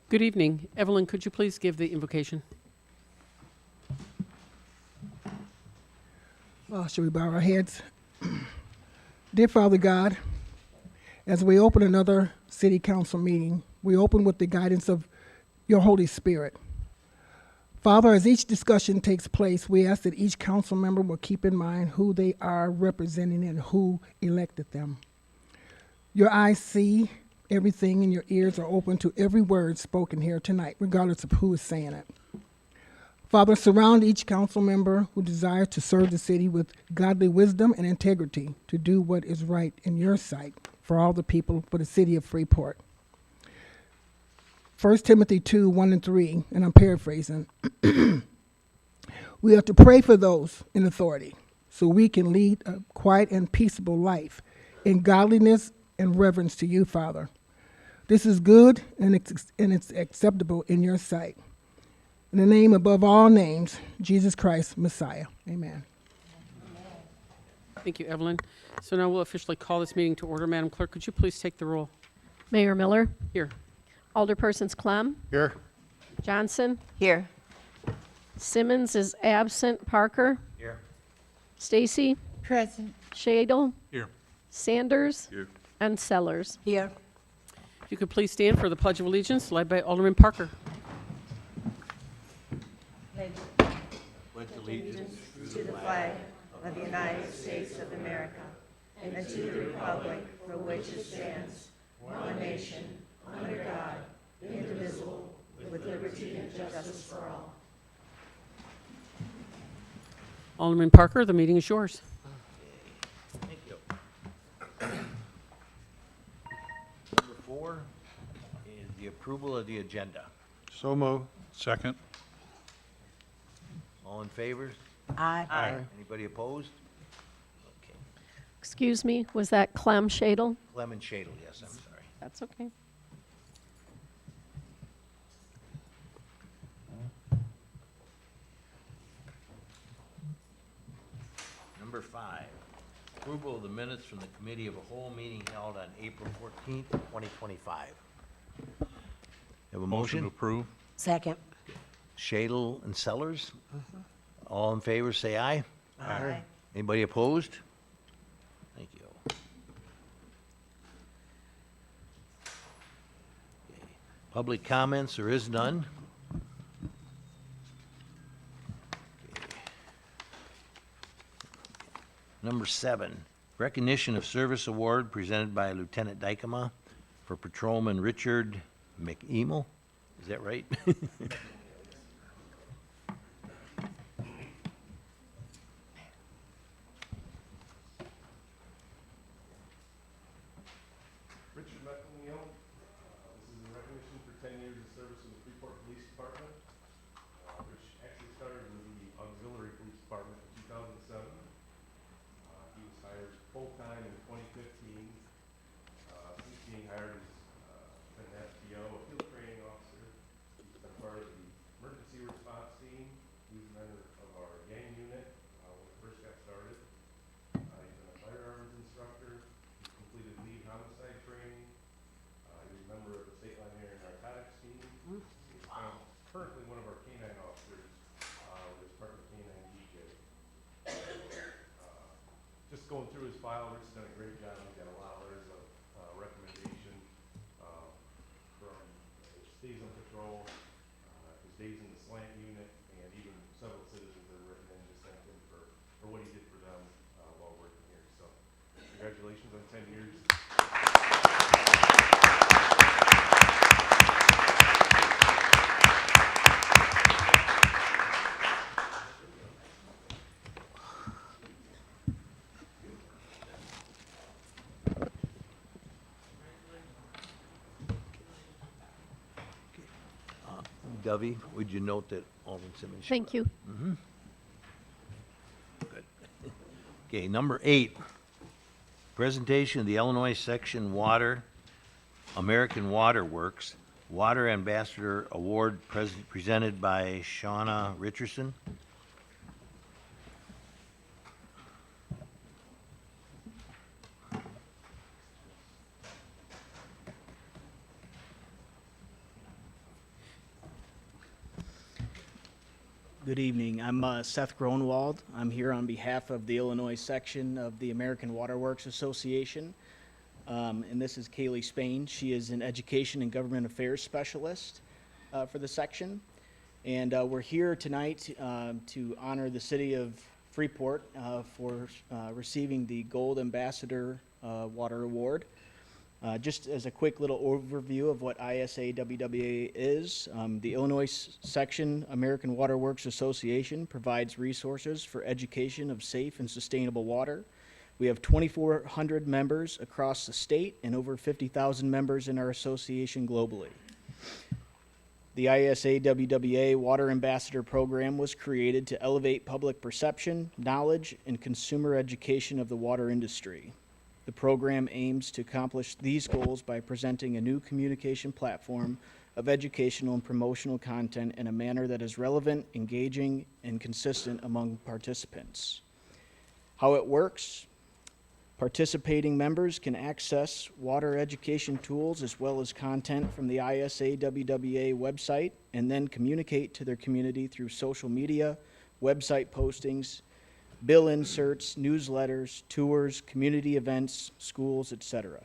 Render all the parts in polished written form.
Good evening. Evelyn, could you please give the invocation? Shall we bow our heads? Dear Father God, as we open another city council meeting, we open with the guidance of your Holy Spirit. Father, as each discussion takes place, we ask that each council member will keep in mind who they are representing and who elected them. Your eyes see everything and your ears are open to every word spoken here tonight, regardless of who is saying it. Father, surround each council member who desires to serve the city with godly wisdom and integrity to do what is right in your sight for all the people for the city of Freeport. 1 Timothy 2, 1 and 3, and I'm paraphrasing. We have to pray for those in authority so we can lead a quiet and peaceable life in godliness and reverence to you, Father. This is good and it's acceptable in your sight. In the name above all names, Jesus Christ, Messiah. Amen. Thank you, Evelyn. So now we'll officially call this meeting to order. Madam Clerk, could you please take the roll? Mayor Miller, Here. Alderpersons Clem, Here. Johnson, Here. Simmons is absent, Parker, Here. Stacy, Present. Shadle, Here. Sanders, Here. and Sellers. Here. If you could please stand for the Pledge of Allegiance, led by Alderman Parker. Pledge allegiance To the flag of the United States of America and to the republic for which it stands, one nation, under God, indivisible, with liberty and justice for all. Alderman Parker, the meeting is yours. Thank you. Number 4 is the approval of the agenda. So move. Second. All in favor? Aye. Anybody opposed? Okay. Excuse me, was that Clem Shadle? Clem and Shadle, yes, I'm sorry. That's okay. Number 5, approval of the minutes from the committee of a whole meeting held on April 14th, 2025. Have a motion? to approve. Second. Shadle and Sellers? All in favor, say aye. Aye. Anybody opposed? Thank you. Okay. Public comments, there is none. Okay. Number 7, recognition of service award presented by Lieutenant Dykema for Patrolman Richard McEmel. Is that right? Richard McElneill. This is in recognition for 10 years of service in the Freeport Police Department, which actually started with the Auxiliary Police Department in 2007. He was hired full-time in 2015. Since being hired, he's been an FTO, a field training officer. He's been part of the emergency response team. He was a member of our gang unit when it first got started. He's been a firearms instructor. He's completed lead homicide training. He's a member of the State Line Area Narcotics team. He's currently one of our canine officers with his partner canine DJ. Just going through his file, Rich's done a great job. He's got a lot of letters of recommendation from his days on patrol, his days in the slant unit, and even several citizens that have written in to thank him for what he did for them while working here. So congratulations on 10 years. Dovey, would you note that Alderman Simmons? showed Thank up? you. Good. Okay, number 8, presentation of the Illinois Section Water, American Water Works, Water Ambassador Award presented by Shauna Richardson. Good evening. I'm Seth Gronwald. I'm here on behalf of the Illinois section of the American Waterworks Association. And this is Kaylee Spain. She is an education and government affairs specialist for the section. And we're here tonight to honor the city of Freeport for receiving the Gold Ambassador Water Award. Just as a quick little overview of what ISA-WWA is, the Illinois section American Waterworks Association provides resources for education of safe and sustainable water. We have 2,400 members across the state and over 50,000 members in our association globally. The ISA-WWA Water Ambassador Program was created to elevate public perception, knowledge, and consumer education of the water industry. The program aims to accomplish these goals by presenting a new communication platform of educational and promotional content in a manner that is relevant, engaging, and consistent among participants. How it works: participating members can access water education tools as well as content from the ISA-WWA website and then communicate to their community through social media, website postings, bill inserts, newsletters, tours, community events, schools, etc.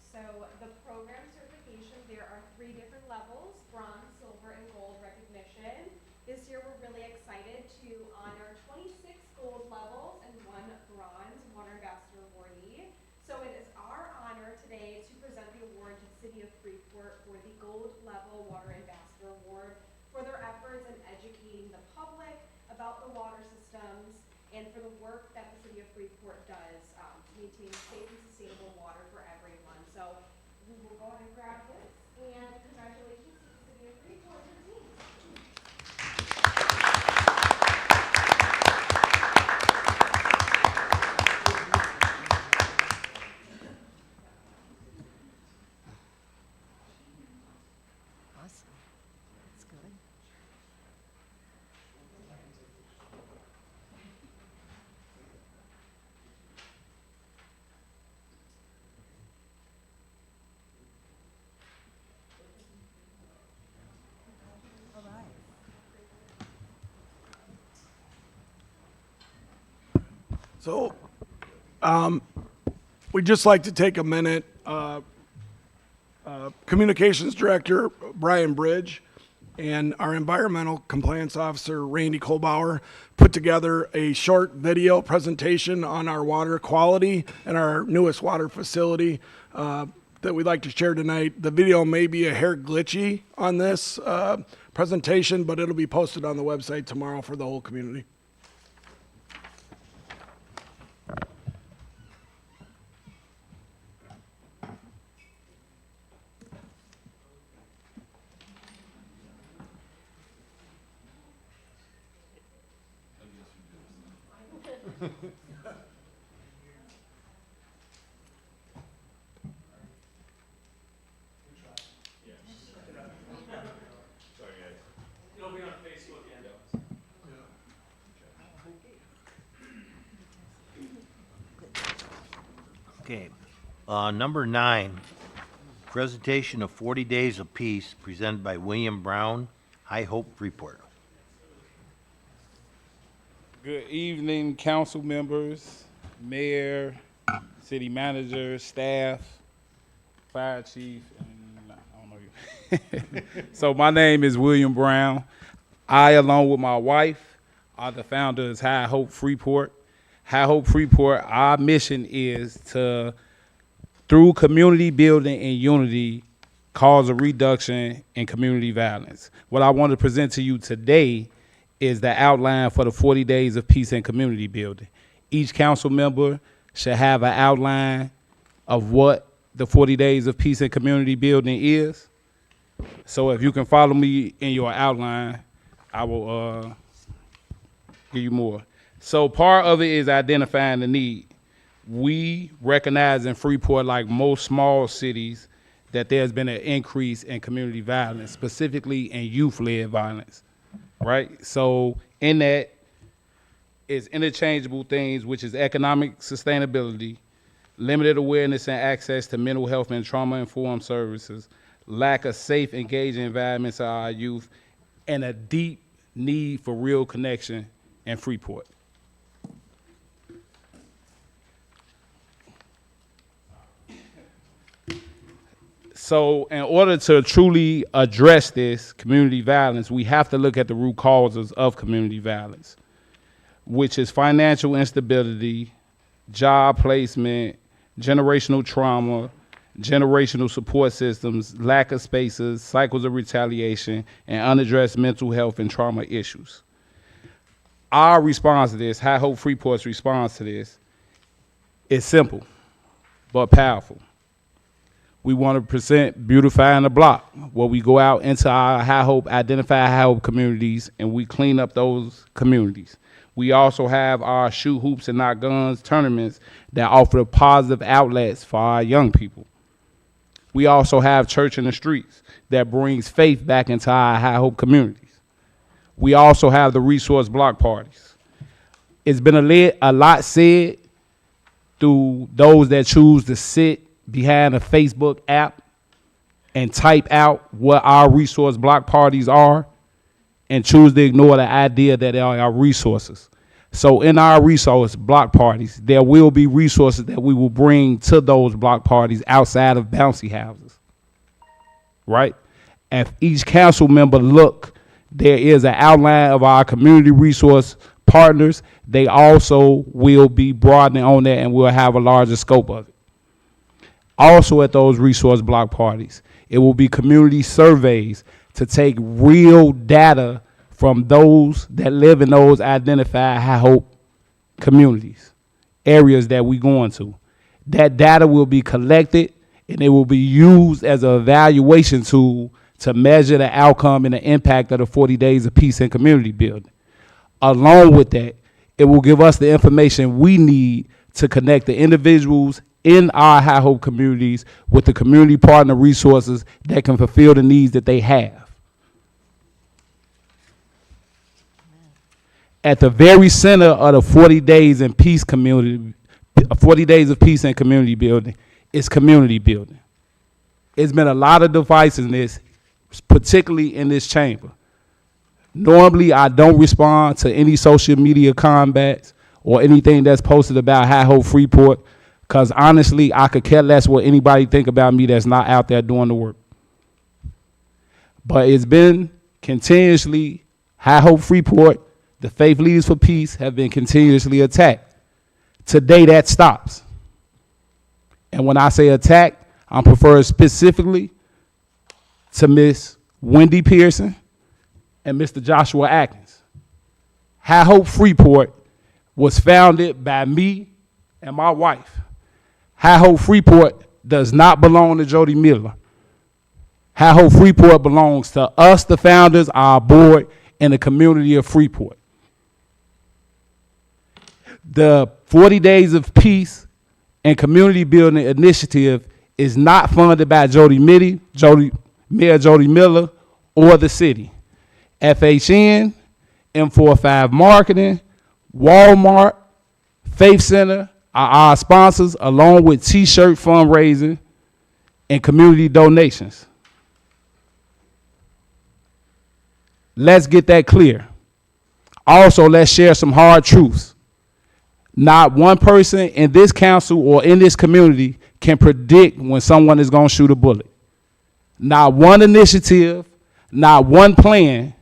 So the program certification, there are 3 different levels: bronze, silver, and gold recognition. This year we're really excited to honor 26 gold levels and 1 bronze Water Ambassador awardee. So it is our honor today to present the award to the City of Freeport for the Gold Level Water Ambassador Award for their efforts in educating the public about the water systems and for the work that the City of Freeport does to maintain safe and sustainable water for everyone. So we will go ahead and grab this, and congratulations to the City of Freeport and their team. Awesome. That's good. All right. So, we'd just like to take a minute. Communications Director Brian Bridge and our Environmental Compliance Officer Randy Kohlbauer put together a short video presentation on our water quality and our newest water facility that we'd like to share tonight. The video may be a hair glitchy on this presentation, but it'll be posted on the website tomorrow for the whole community. Okay. Number 9, presentation of 40 Days of Peace, presented by William Brown, High Hope Freeport. Good evening, council members, mayor, city manager, staff, fire chief, and I don't know you. So my name is William Brown. I, along with my wife, are the founders of High Hope Freeport. High Hope Freeport, our mission is to, through community building and unity, cause a reduction in community violence. What I want to present to you today is the outline for the 40 Days of Peace and Community Building. Each council member should have an outline of what the 40 Days of Peace and Community Building is. So if you can follow me in your outline, I will give you more. So part of it is identifying the need. We recognize in Freeport, like most small cities, that there's been an increase in community violence, specifically in youth-led violence, right? So in that is interchangeable things, which is economic sustainability, limited awareness and access to mental health and trauma-informed services, lack of safe, engaging environments of our youth, and a deep need for real connection in Freeport. So in order to truly address this community violence, we have to look at the root causes of community violence, which is financial instability, job placement, generational trauma, generational support systems, lack of spaces, cycles of retaliation, and unaddressed mental health and trauma issues. Our response to this, High Hope Freeport's response to this, is simple but powerful. We want to present Beautifying the Block, where we go out into our High Hope, identify High Hope communities, and we clean up those communities. We also have our Shoot Hoops and Not Guns tournaments that offer positive outlets for our young people. We also have Church in the Streets that brings faith back into our High Hope communities. We also have the resource block parties. It's been a lot said through those that choose to sit behind a Facebook app and type out what our resource block parties are and choose to ignore the idea that they are our resources. So in our resource block parties, there will be resources that we will bring to those block parties outside of bouncy houses, right? If each council member look, there is an outline of our community resource partners. They also will be broadening on that and we'll have a larger scope of it. Also at those resource block parties, it will be community surveys to take real data from those that live in those identified High Hope communities, areas that we go into. That data will be collected and it will be used as an evaluation tool to measure the outcome and the impact of the 40 days of peace and community building. Along with that, it will give us the information we need to connect the individuals in our High Hope communities with the community partner resources that can fulfill the needs that they have. At the very center of the 40 days in peace community, 40 days of peace and community building is community building. It's been a lot of divisiveness, particularly in this chamber. Normally, I don't respond to any social media combats or anything that's posted about High Hope Freeport, because honestly, I could care less what anybody think about me that's not out there doing the work. But it's been continuously, High Hope Freeport, the Faith Leaders for Peace have been continuously attacked. Today, that stops. And when I say attack, I'm referring specifically to Miss Wendy Pearson and Mr. Joshua Atkins. High Hope Freeport was founded by me and my wife. High Hope Freeport does not belong to Jody Miller. High Hope Freeport belongs to us, the founders, our board, and the community of Freeport. The 40 Days of Peace and Community Building Initiative is not funded by Mayor Jody Miller, or the city. FHN, M45 Marketing, Walmart, Faith Center are our sponsors, along with T-shirt fundraising and community donations. Let's get that clear. Also, let's share some hard truths. Not one person in this council or in this community can predict when someone is going to shoot a bullet. Not one initiative, not one plan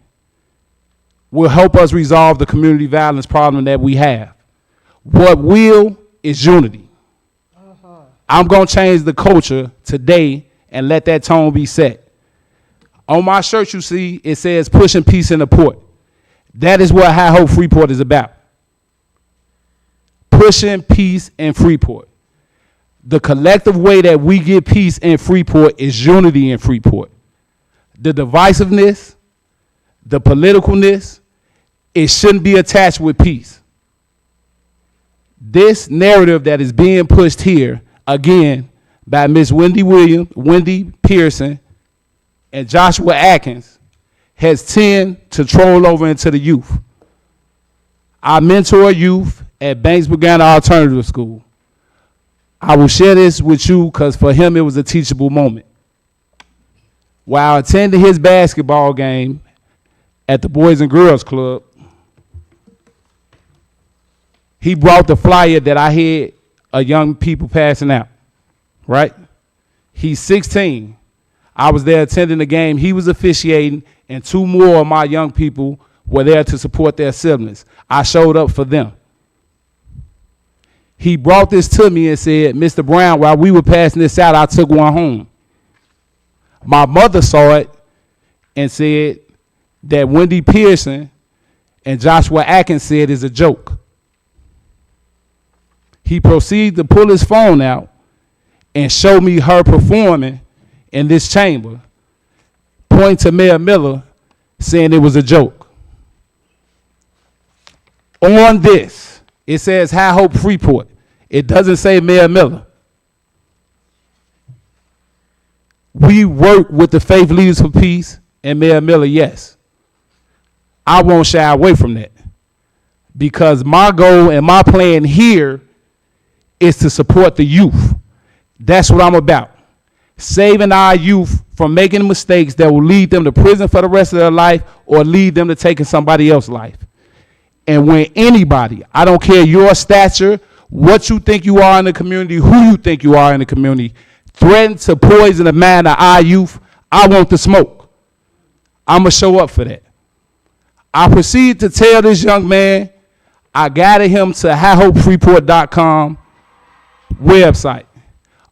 will help us resolve the community violence problem that we have. What will is unity. I'm going to change the culture today and let that tone be set. On my shirt, you see, it says pushing peace in the port. That is what High Hope Freeport is about. Pushing peace in Freeport. The collective way that we get peace in Freeport is unity in Freeport. The divisiveness, the politicalness, it shouldn't be attached with peace. This narrative that is being pushed here, again, by Ms. Wendy Pearson, and Joshua Atkins, has tended to troll over into the youth. I mentor youth at Banks Began Alternative School. I will share this with you because for him it was a teachable moment. While attending his basketball game at the Boys and Girls Club. He brought the flyer that I had young people passing out, right? He's 16. I was there attending the game. He was officiating, and 2 more of my young people were there to support their siblings. I showed up for them. He brought this to me and said, Mr. Brown, while we were passing this out, I took one home. My mother saw it and said that Wendy Pearson and Joshua Atkins said is a joke. He proceeded to pull his phone out and show me her performing in this chamber, pointing to Mayor Miller, saying it was a joke. On this, it says High Hope Freeport. It doesn't say Mayor Miller. We work with the Faith Leaders for Peace and Mayor Miller, yes. I won't shy away from that, because my goal and my plan here is to support the youth. That's what I'm about. Saving our youth from making mistakes that will lead them to prison for the rest of their life or lead them to taking somebody else's life. And when anybody, I don't care your stature, what you think you are in the community, who you think you are in the community, threaten to poison the mind of our youth, I want the smoke. I'm going to show up for that. I proceeded to tell this young man, I guided him to highhopefreeport.com website.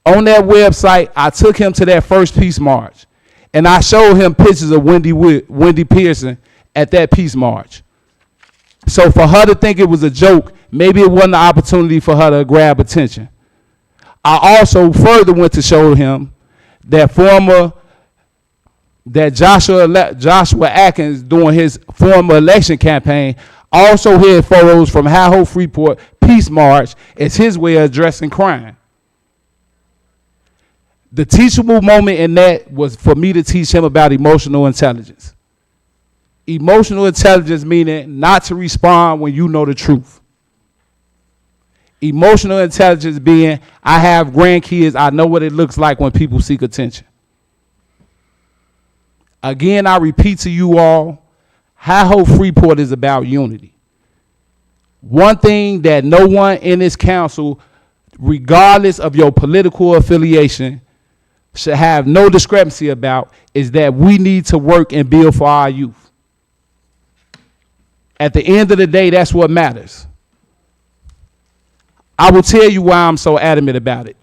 On that website, I took him to that first peace march, and I showed him pictures of Wendy Pearson at that peace march. So for her to think it was a joke, maybe it wasn't an opportunity for her to grab attention. I also further went to show him that Joshua Atkins, during his former election campaign, also had photos from High Hope Freeport Peace March as his way of addressing crime. The teachable moment in that was for me to teach him about emotional intelligence. Emotional intelligence meaning not to respond when you know the truth. Emotional intelligence being, I have grandkids, I know what it looks like when people seek attention. Again, I repeat to you all, High Hope Freeport is about unity. One thing that no one in this council, regardless of your political affiliation, should have no discrepancy about is that we need to work and build for our youth. At the end of the day, that's what matters. I will tell you why I'm so adamant about it.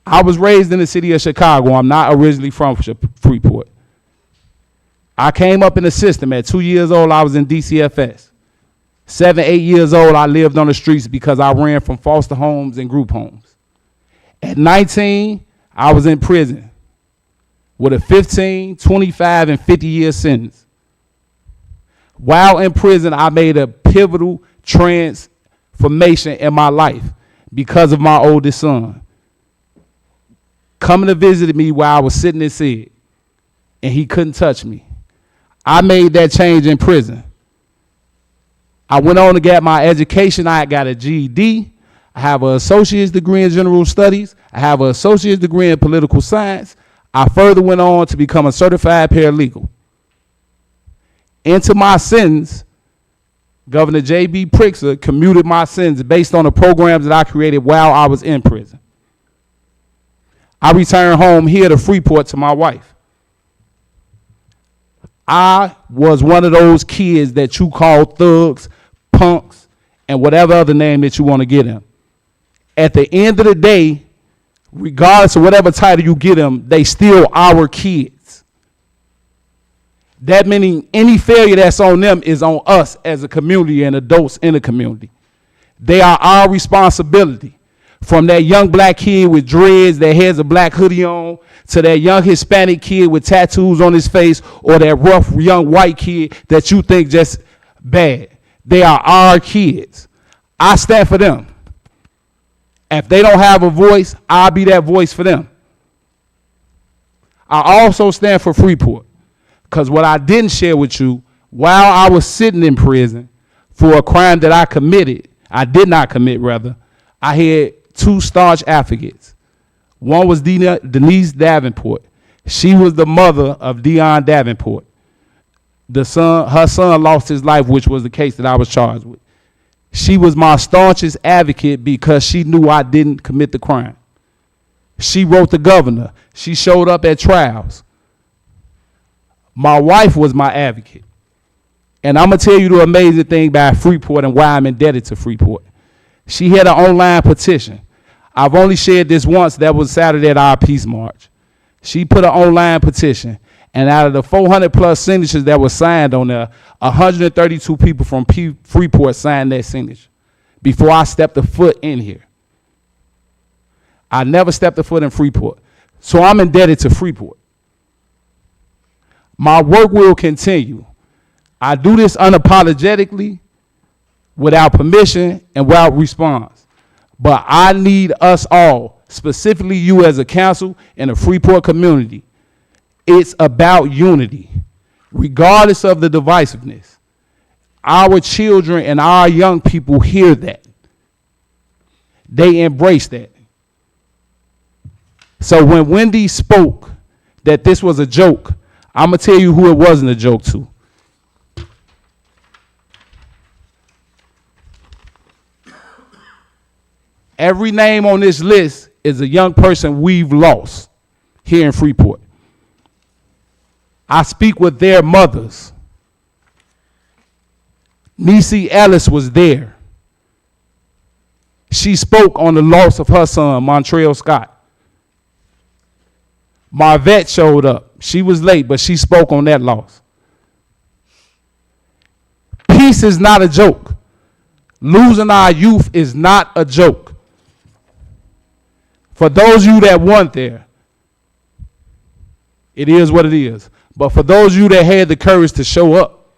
I was raised in the city of Chicago. I'm not originally from Freeport. I came up in the system. At 2 years old, I was in DCFS. 7, 8 years old, I lived on the streets because I ran from foster homes and group homes. At 19, I was in prison with a 15, 25, and 50-year sentence. While in prison, I made a pivotal transformation in my life because of my oldest son coming to visit me while I was sitting in SID, and he couldn't touch me. I made that change in prison. I went on to get my education. I got a GED. I have an associate's degree in general studies. I have an associate's degree in political science. I further went on to become a certified paralegal. Into my sentence, Governor J.B. Pritzker commuted my sentence based on the programs that I created while I was in prison. I returned home here to Freeport to my wife. I was one of those kids that you call thugs, punks, and whatever other name that you want to get them. At the end of the day, regardless of whatever title you get them, they still our kids. That meaning any failure that's on them is on us as a community and adults in the community. They are our responsibility. From that young black kid with dreads that has a black hoodie on, to that young Hispanic kid with tattoos on his face, or that rough young white kid that you think just bad. They are our kids. I stand for them. If they don't have a voice, I'll be that voice for them. I also stand for Freeport, because what I didn't share with you, while I was sitting in prison for a crime that I did not commit rather, I had 2 staunch advocates. One was Denise Davenport. She was the mother of Dion Davenport. her son lost his life, which was the case that I was charged with. She was my staunchest advocate because she knew I didn't commit the crime. She wrote the governor. She showed up at trials. My wife was my advocate. And I'm going to tell you the amazing thing about Freeport and why I'm indebted to Freeport. She had an online petition. I've only shared this once. That was Saturday at our Peace March. She put an online petition. And out of the 400 plus signatures that were signed on there, 132 people from Freeport signed that signature before I stepped a foot in here. I never stepped a foot in Freeport. So I'm indebted to Freeport. My work will continue. I do this unapologetically, without permission and without response. But I need us all, specifically you as a council and the Freeport community. It's about unity, regardless of the divisiveness. Our children and our young people hear that. They embrace that. So when Wendy spoke that this was a joke, I'm going to tell you who it wasn't a joke to. Every name on this list is a young person we've lost here in Freeport. I speak with their mothers. Niecy Ellis was there. She spoke on the loss of her son, Montrell Scott. Marvette showed up. She was late, but she spoke on that loss. Peace is not a joke. Losing our youth is not a joke. For those of you that weren't there, it is what it is. But for those of you that had the courage to show up,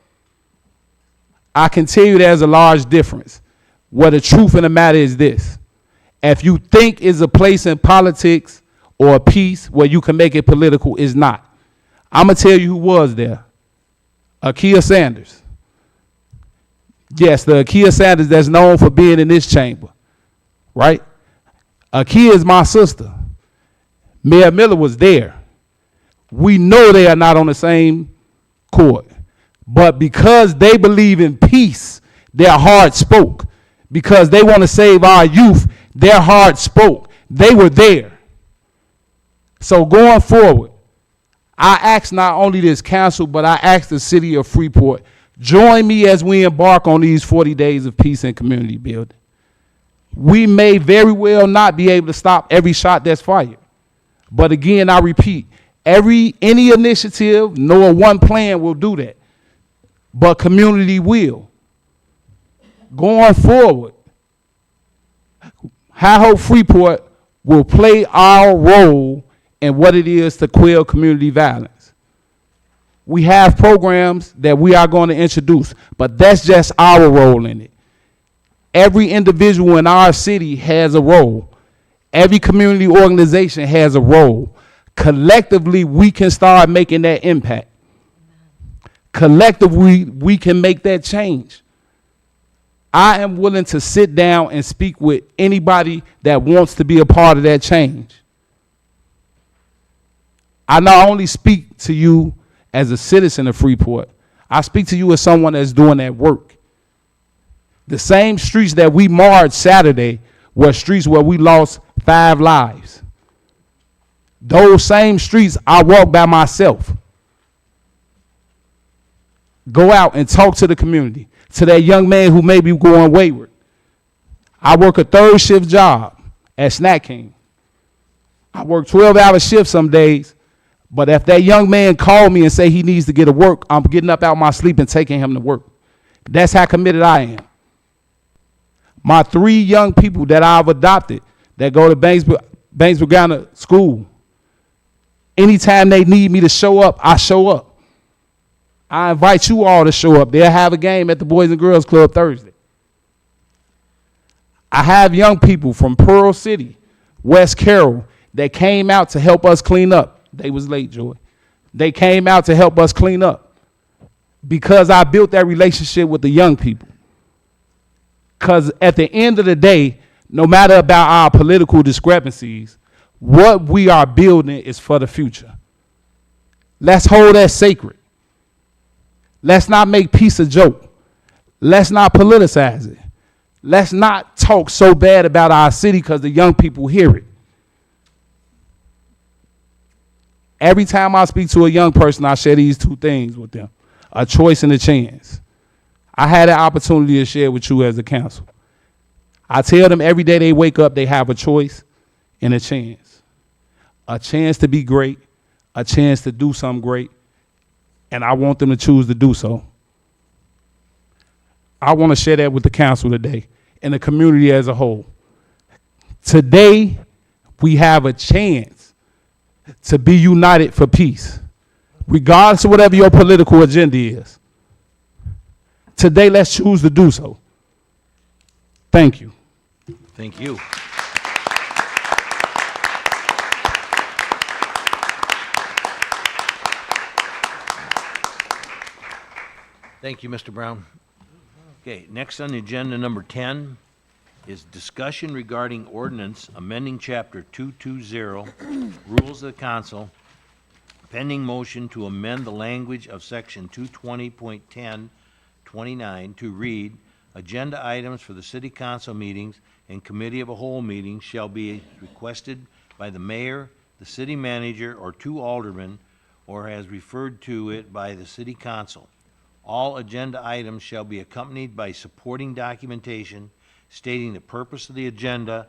I can tell you there's a large difference. Where the truth in the matter is this. If you think is a place in politics or a piece where you can make it political, is not. I'm going to tell you who was there. Akia Sanders. Yes, the Akia Sanders that's known for being in this chamber. Right? Akia is my sister. Mayor Miller was there. We know they are not on the same court. But because they believe in peace, their heart spoke. Because they want to save our youth, their heart spoke. They were there. So going forward, I ask not only this council, but I ask the city of Freeport, join me as we embark on these 40 days of peace and community building. We may very well not be able to stop every shot that's fired. But again, I repeat, any initiative nor one plan will do that. But community will. Going forward, I hope Freeport will play our role in what it is to quell community violence. We have programs that we are going to introduce, but that's just our role in it. Every individual in our city has a role. Every community organization has a role. Collectively, we can start making that impact. Collectively, we can make that change. I am willing to sit down and speak with anybody that wants to be a part of that change. I not only speak to you as a citizen of Freeport, I speak to you as someone that's doing that work. The same streets that we marched Saturday were streets where we lost 5 lives. Those same streets I walk by myself. Go out and talk to the community, to that young man who may be going wayward. I work a 3rd shift job at Snack King. I work 12-hour shifts some days, but if that young man called me and say he needs to get to work, I'm getting up out my sleep and taking him to work. That's how committed I am. My 3 young people that I've adopted that go to Banksburg School, anytime they need me to show up, I show up. I invite you all to show up. They'll have a game at the Boys and Girls Club Thursday. I have young people from Pearl City, West Carroll, that came out to help us clean up. They was late, Joy. They came out to help us clean up because I built that relationship with the young people. Because at the end of the day, no matter about our political discrepancies, what we are building is for the future. Let's hold that sacred. Let's not make peace a joke. Let's not politicize it. Let's not talk so bad about our city because the young people hear it. Every time I speak to a young person, I share these two things with them: a choice and a chance. I had an opportunity to share with you as a council. I tell them every day they wake up, they have a choice and a chance. A chance to be great, a chance to do something great, and I want them to choose to do so. I want to share that with the council today and the community as a whole. Today, we have a chance to be united for peace, regardless of whatever your political agenda is. Today, let's choose to do so. Thank you. Thank you. Thank you, Mr. Brown. Okay, next on the agenda, number 10, is discussion regarding ordinance amending Chapter 220, Rules of the Council, pending motion to amend the language of Section 220.1029 to read, agenda items for the City Council meetings and Committee of a Whole meetings shall be requested by the mayor, the city manager, or 2 aldermen, or as referred to it by the City Council. All agenda items shall be accompanied by supporting documentation stating the purpose of the agenda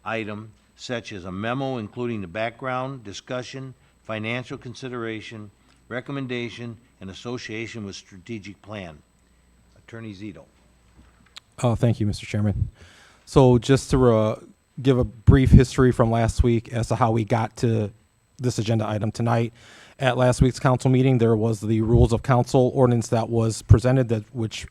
item, such as a memo including the background, discussion, financial consideration, recommendation, and association with strategic plan. Attorney Zito. Thank you, Mr. Chairman. So just to give a brief history from last week as to how we got to this agenda item tonight. At last week's council meeting, there was the Rules of Council ordinance that was presented which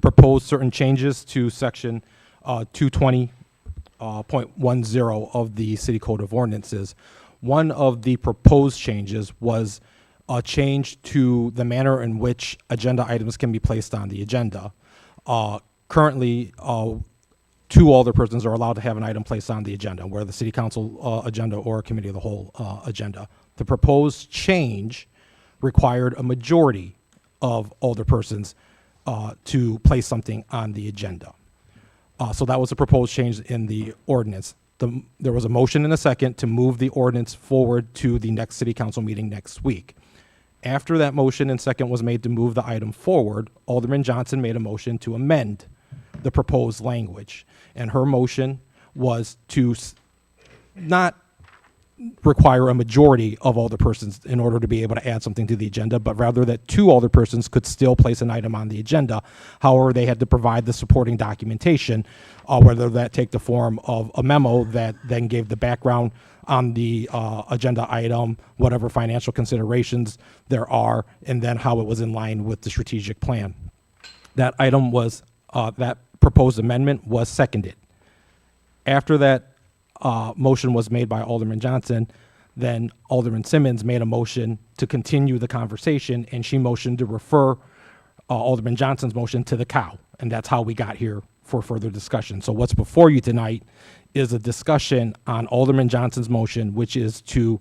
proposed certain changes to Section 220.10 of the City Code of Ordinances. One of the proposed changes was a change to the manner in which agenda items can be placed on the agenda. Currently, 2 alderpersons are allowed to have an item placed on the agenda, whether the City Council agenda or a Committee of the Whole agenda. The proposed change required a majority of alderpersons to place something on the agenda. So that was a proposed change in the ordinance. There was a motion and a second to move the ordinance forward to the next City Council meeting next week. After that motion and second was made to move the item forward, Alderman Johnson made a motion to amend the proposed language. And her motion was to not require a majority of alderpersons in order to be able to add something to the agenda, but rather that 2 alderpersons could still place an item on the agenda. However, they had to provide the supporting documentation, whether that take the form of a memo that then gave the background on the agenda item, whatever financial considerations there are, and then how it was in line with the strategic plan. That item was, that proposed amendment was seconded. After that motion was made by Alderman Johnson, then Alderman Simmons made a motion to continue the conversation, and she motioned to refer Alderman Johnson's motion to the COW, and that's how we got here for further discussion. So what's before you tonight is a discussion on Alderman Johnson's motion, which is to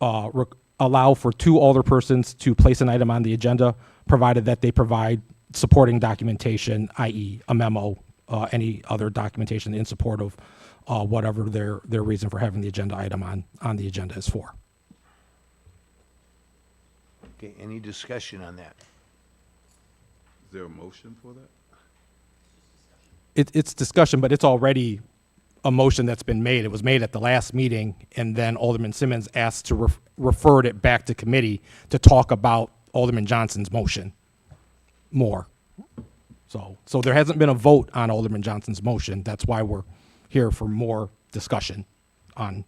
allow for 2 alderpersons to place an item on the agenda, provided that they provide supporting documentation, i.e. a memo, any other documentation in support of whatever their reason for having the agenda item on the agenda is for. Okay, any discussion on that? Is there a motion for that? It's discussion, but it's already a motion that's been made. It was made at the last meeting, and then Alderman Simmons asked to refer it back to committee to talk about Alderman Johnson's motion more. So there hasn't been a vote on Alderman Johnson's motion. That's why we're here for more discussion on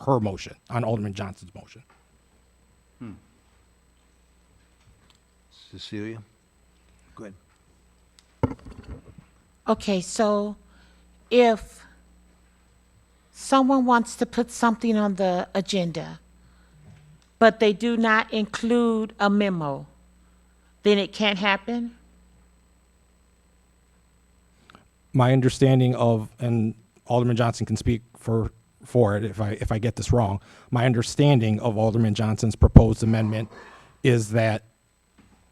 her motion, on Alderman Johnson's motion. Cecilia? Go ahead. Okay, so if someone wants to put something on the agenda, but they do not include a memo, then it can't happen? My understanding of, and Alderman Johnson can speak for it if I get this wrong, my understanding of Alderman Johnson's proposed amendment is that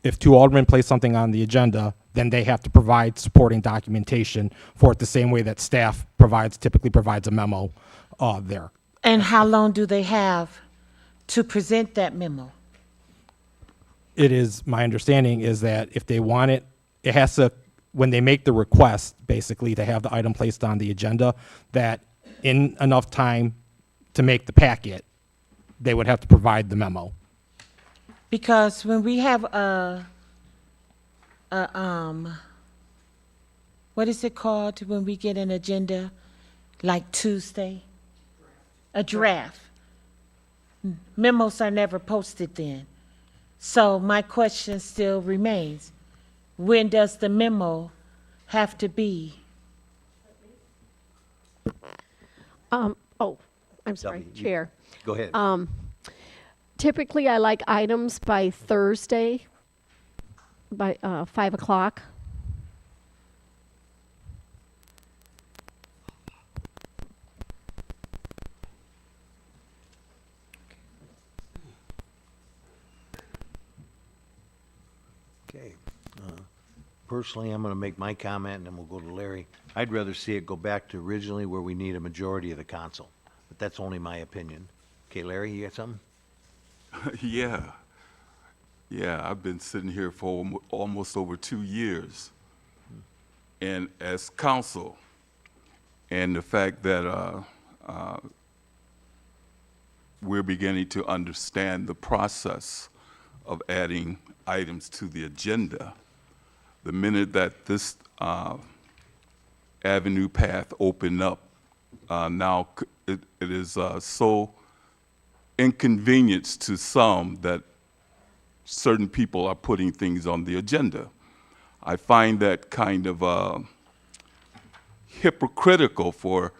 if two aldermen place something on the agenda, then they have to provide supporting documentation for it the same way that staff typically provides a memo there. And how long do they have to present that memo? It is, my understanding is that if they want it, it has to, when they make the request, basically, to have the item placed on the agenda, that in enough time to make the packet, they would have to provide the memo. Because when we have what is it called when we get an agenda, like Tuesday? A draft. Memos are never posted then. So my question still remains, when does the memo have to be? I'm sorry, You- Chair. Go ahead. Typically, I like items by Thursday, by 5 o'clock. Okay. Personally, I'm going to make my comment, and then we'll go to Larry. I'd rather see it go back to originally where we need a majority of the council, but that's only my opinion. Okay, Larry, you got something? Yeah. Yeah, I've been sitting here for almost over 2 years. And as council, and the fact that we're beginning to understand the process of adding items to the agenda, the minute that this avenue path opened up, now it is so inconvenienced to some that certain people are putting things on the agenda. I find that kind of hypocritical for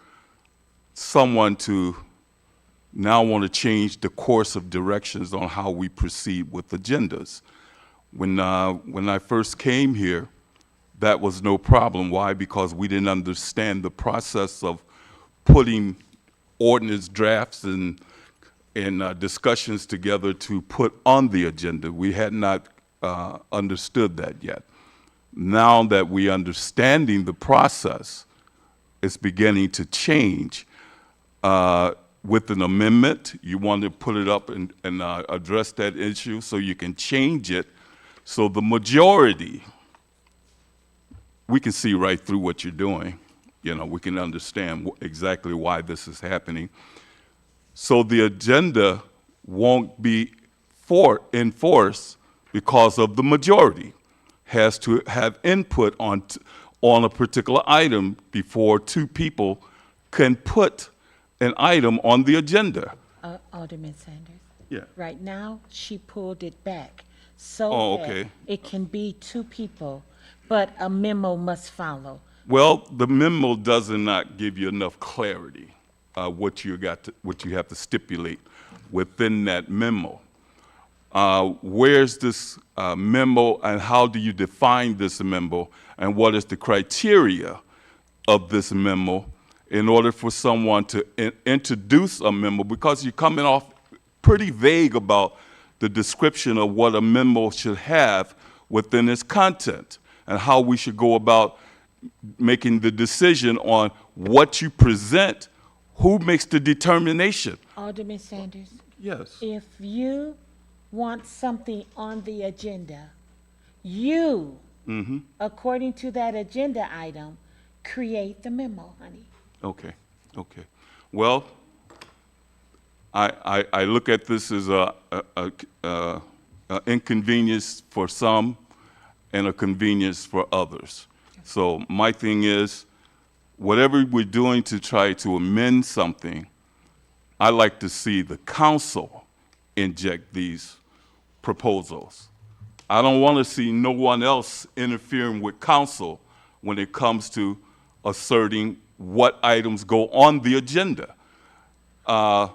someone to now want to change the course of directions on how we proceed with agendas. When I first came here, that was no problem. Why? Because we didn't understand the process of putting ordinance drafts and discussions together to put on the agenda. We had not understood that yet. Now that we're understanding the process, it's beginning to change. With an amendment, you want to put it up and address that issue so you can change it. So the majority, we can see right through what you're doing. You know, we can understand exactly why this is happening. So the agenda won't be enforced because of the majority has to have input on a particular item before two people can put an item on the agenda. Alderman Sanders? Yeah. Right now, she pulled it back so Oh, that okay. it can be two people, but a memo must follow. Well, the memo does not give you enough clarity what you have to stipulate within that memo. Where's this memo, and how do you define this memo, and what is the criteria of this memo in order for someone to introduce a memo? Because you're coming off pretty vague about the description of what a memo should have within its content and how we should go about making the decision on what you present. Who makes the determination? Alderman Sanders? Yes. If you want something on the agenda, you, according to that agenda item, create the memo, honey. Okay, okay. Well, I look at this as a inconvenience for some and a convenience for others. So my thing is, whatever we're doing to try to amend something, I like to see the council inject these proposals. I don't want to see no one else interfering with council when it comes to asserting what items go on the agenda. That's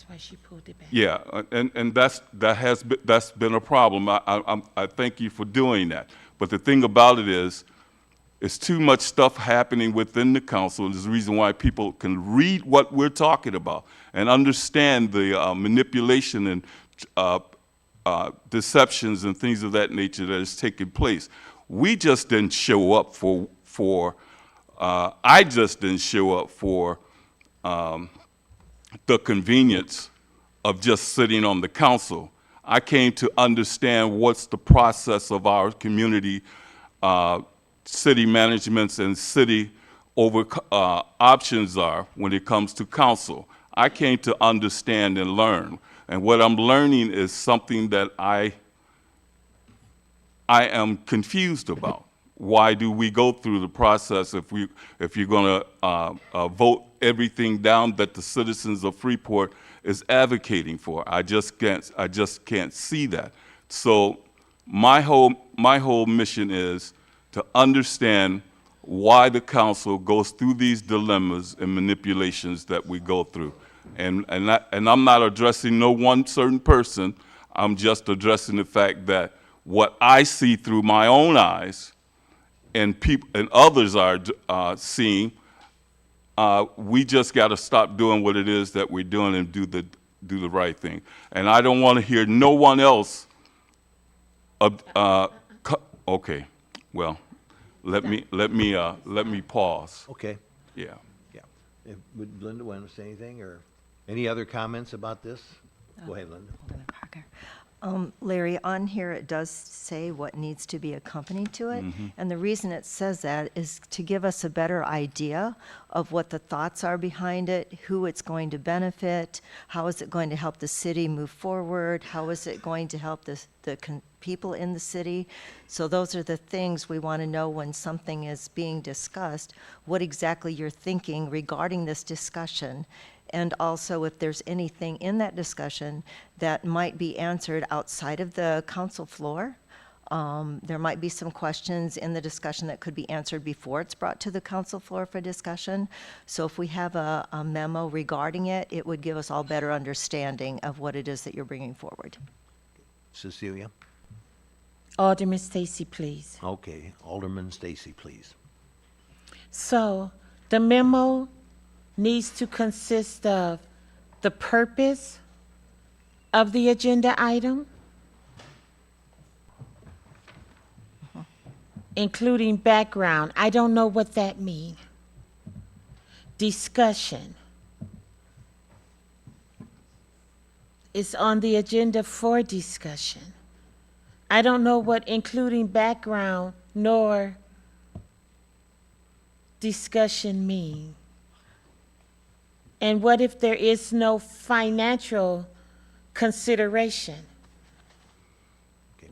why she pulled it back. Yeah, and that's been a problem. I thank you for doing that. But the thing about it is, it's too much stuff happening within the council. There's a reason why people can read what we're talking about and understand the manipulation and deceptions and things of that nature that has taken place. We just didn't show up I just didn't show up for the convenience of just sitting on the council. I came to understand what's the process of our community, city managements and city options are when it comes to council. I came to understand and learn. And what I'm learning is something that I am confused about. Why do we go through the process if you're going to vote everything down that the citizens of Freeport is advocating for? I just can't see that. So my whole mission is to understand why the council goes through these dilemmas and manipulations that we go through. And I'm not addressing no one certain person. I'm just addressing the fact that what I see through my own eyes and people and others are seeing, we just got to stop doing what it is that we're doing and do the right thing. And I don't want to hear no one else. Okay, well, let me pause. Okay. Yeah. Yeah. Would Linda want to say anything, or any other comments about this? Go ahead, Linda. Larry, on here it does say what needs to be accompanied to it. And the reason it says that is to give us a better idea of what the thoughts are behind it, who it's going to benefit, how is it going to help the city move forward, how is it going to help the people in the city. So those are the things we want to know when something is being discussed, what exactly you're thinking regarding this discussion. And also if there's anything in that discussion that might be answered outside of the council floor. There might be some questions in the discussion that could be answered before it's brought to the council floor for discussion. So if we have a memo regarding it, it would give us all better understanding of what it is that you're bringing forward. Cecilia? Alderman Stacy, please. Okay, Alderman Stacy, please. So the memo needs to consist of the purpose of the agenda item, including background. I don't know what that means. Discussion. It's on the agenda for discussion. I don't know what including background nor discussion mean. And what if there is no financial consideration? Okay.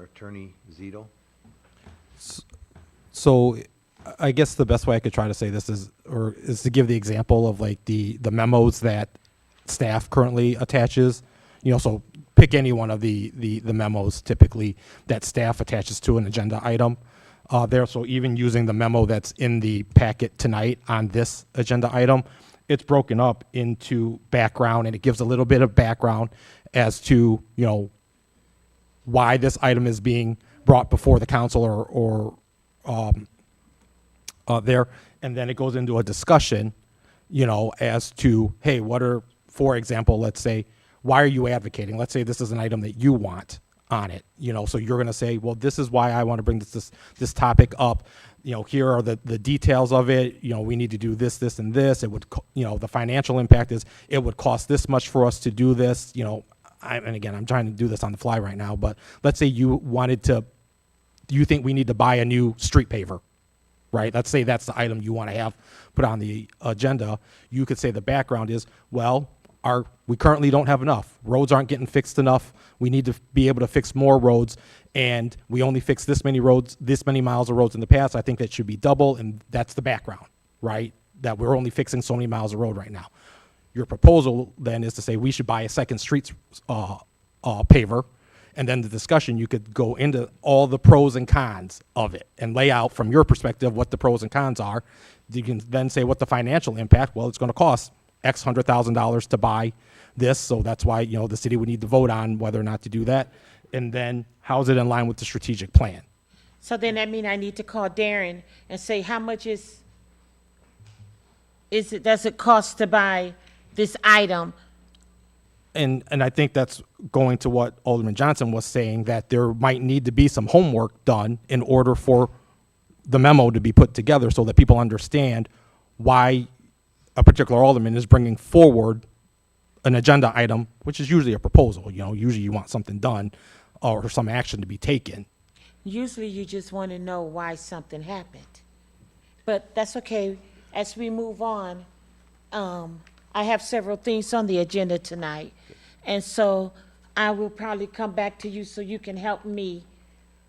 Attorney Zito? So I guess the best way I could try to say this is to give the example of like the memos that staff currently attaches, so pick any one of the memos typically that staff attaches to an agenda item. So even using the memo that's in the packet tonight on this agenda item, it's broken up into background, and it gives a little bit of background as to, why this item is being brought before the council or there. And then it goes into a discussion, as to, hey, for example, let's say, why are you advocating? Let's say this is an item that you want on it, so you're going to say, well, this is why I want to bring this topic up. Here are the details of it. We need to do this, and this. It would, the financial impact is it would cost this much for us to do this. And again, I'm trying to do this on the fly right now, but let's say you think we need to buy a new street paver, right? Let's say that's the item you want to have put on the agenda. You could say the background is, well, we currently don't have enough. Roads aren't getting fixed enough. We need to be able to fix more roads, and we only fixed this many roads, this many miles of roads in the past. I think that should be double, and that's the background, right? That we're only fixing so many miles of road right now. Your proposal then is to say we should buy a second streets paver, and then the discussion, you could go into all the pros and cons of it and lay out from your perspective what the pros and cons are. You can then say what the financial impact, well, it's going to cost X $100,000 to buy this, so that's why the city would need to vote on whether or not to do that. And then how is it in line with the strategic plan? So then that means I need to call Darren and say, how much does it cost to buy this item? And I think that's going to what Alderman Johnson was saying, that there might need to be some homework done in order for the memo to be put together so that people understand why a particular alderman is bringing forward an agenda item, which is usually a proposal. You know, usually you want something done or some action to be taken. Usually you just want to know why something happened. But that's okay. As we move on, I have several things on the agenda tonight. And so I will probably come back to you so you can help me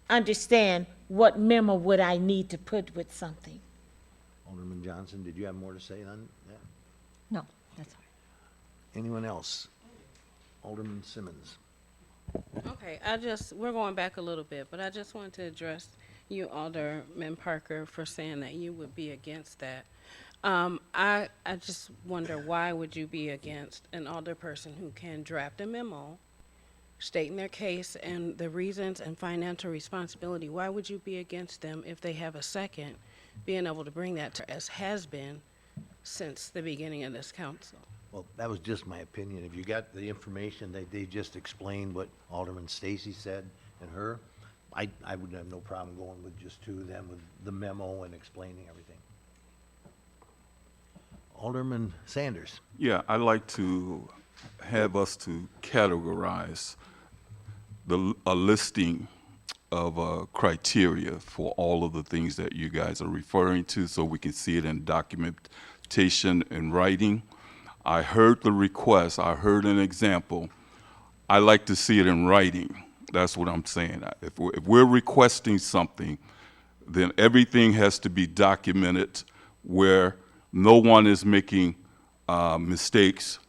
understand what memo would I need to put with something. Alderman Johnson, did you have more to say on that? No, that's all right. Anyone else? Alderman Simmons. Okay, we're going back a little bit, but I just wanted to address you, Alderman Parker, for saying that you would be against that. I just wonder, why would you be against an alderperson who can draft a memo stating their case and the reasons and financial responsibility? Why would you be against them if they have a second being able to bring that to, as has been since the beginning of this council? Well, that was just my opinion. If you got the information that they just explained what Alderman Stacy said and her, I would have no problem going with just two of them with the memo and explaining everything. Alderman Sanders. Yeah, I'd like to have us to categorize a listing of criteria for all of the things that you guys are referring to so we can see it in documentation and writing. I heard the request, I heard an example. I like to see it in writing. That's what I'm saying. If we're requesting something, then everything has to be documented where no one is making mistakes.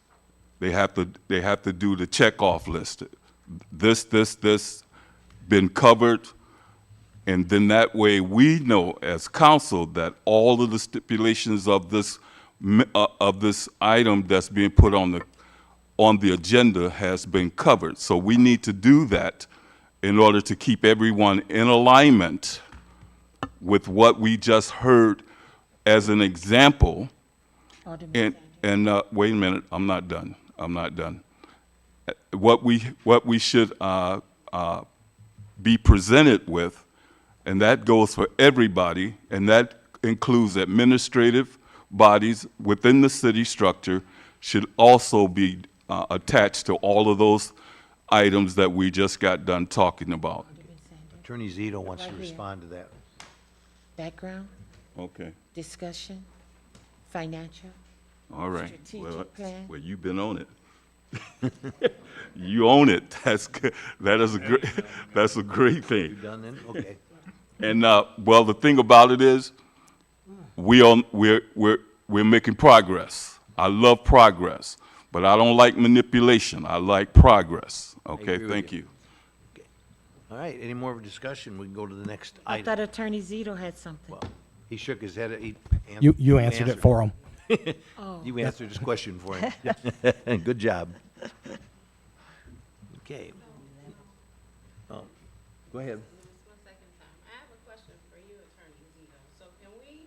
They have to do the checkoff list. This been covered, and then that way we know as council that all of the stipulations of this item that's being put on the agenda has been covered. So we need to do that in order to keep everyone in alignment with what we just heard as an example. And wait a minute, I'm not done. What we should be presented with, and that goes for everybody, and that includes administrative bodies within the city structure, should also be attached to all of those items that we just got done talking about. Attorney Zito wants to respond to that. Background, Okay. discussion, financial. All right. Strategic plan. Well, you've been on it. You own it. That's good. That's a great You thing. done then? Okay. And well, the thing about it is, we're making progress. I love progress, but I don't like manipulation. I like progress. Okay, agree with thank you. you. All right, any more discussion? We can go to the next I item. thought Attorney Zito had something. Well, he shook his head. You answered it for him. You answered his question for him. Good job. Okay. Oh, go ahead. Just one second, Tom. I have a question for you, Attorney Zito. So can we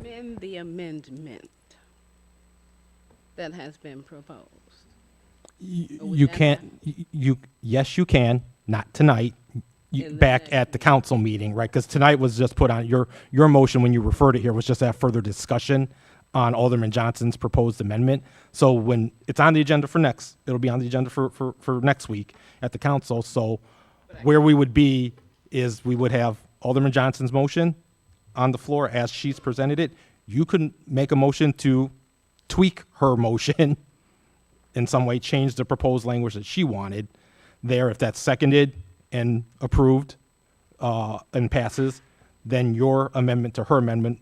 amend the amendment that has been proposed? You can't, yes, you can, not tonight, In the back next at the council meeting, right? Because tonight was just put on, your motion when you referred it here was just to have further discussion on Alderman Johnson's proposed amendment. So when it's on the agenda for it'll be on the agenda for next week at the council. So where we would be is we would have Alderman Johnson's motion on the floor as she's presented it. You could make a motion to tweak her motion in some way, change the proposed language that she wanted there. If that's seconded and approved and passes, then your amendment to her amendment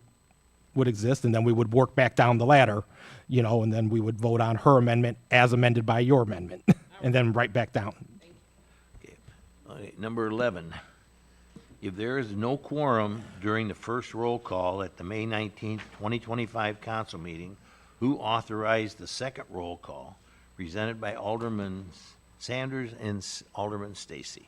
would exist, and then we would work back down the ladder, and then we would vote on her amendment as amended by your amendment, and then right back down. Okay. All right, number 11. If there is no quorum during the first roll call at the May 19th, 2025 council meeting, who authorized the second roll call presented by Alderman Sanders and Alderman Stacy?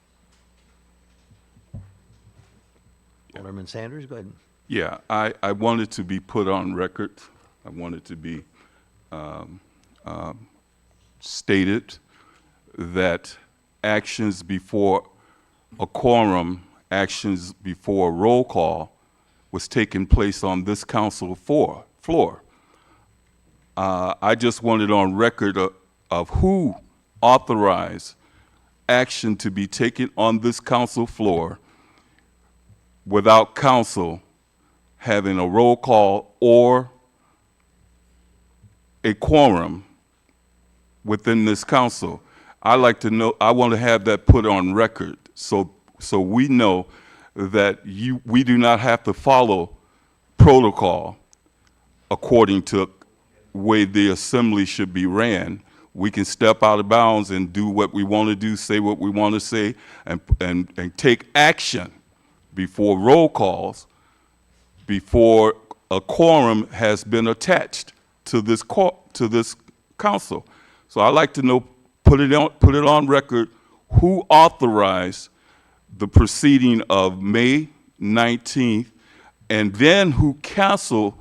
Alderman Sanders, go ahead. Yeah, I wanted to be put on record. I wanted to be stated that actions before a quorum, actions before a roll call was taking place on this council floor. I just wanted on record of who authorized action to be taken on this council floor without council having a roll call or a quorum within this council. I like to know, I want to have that put on record so we know that we do not have to follow protocol according to the way the assembly should be ran. We can step out of bounds and do what we want to do, say what we want to say, and take action before roll calls, before a quorum has been attached to this council. So I'd like to know, put it on record, who authorized the proceeding of May 19th, and then who canceled.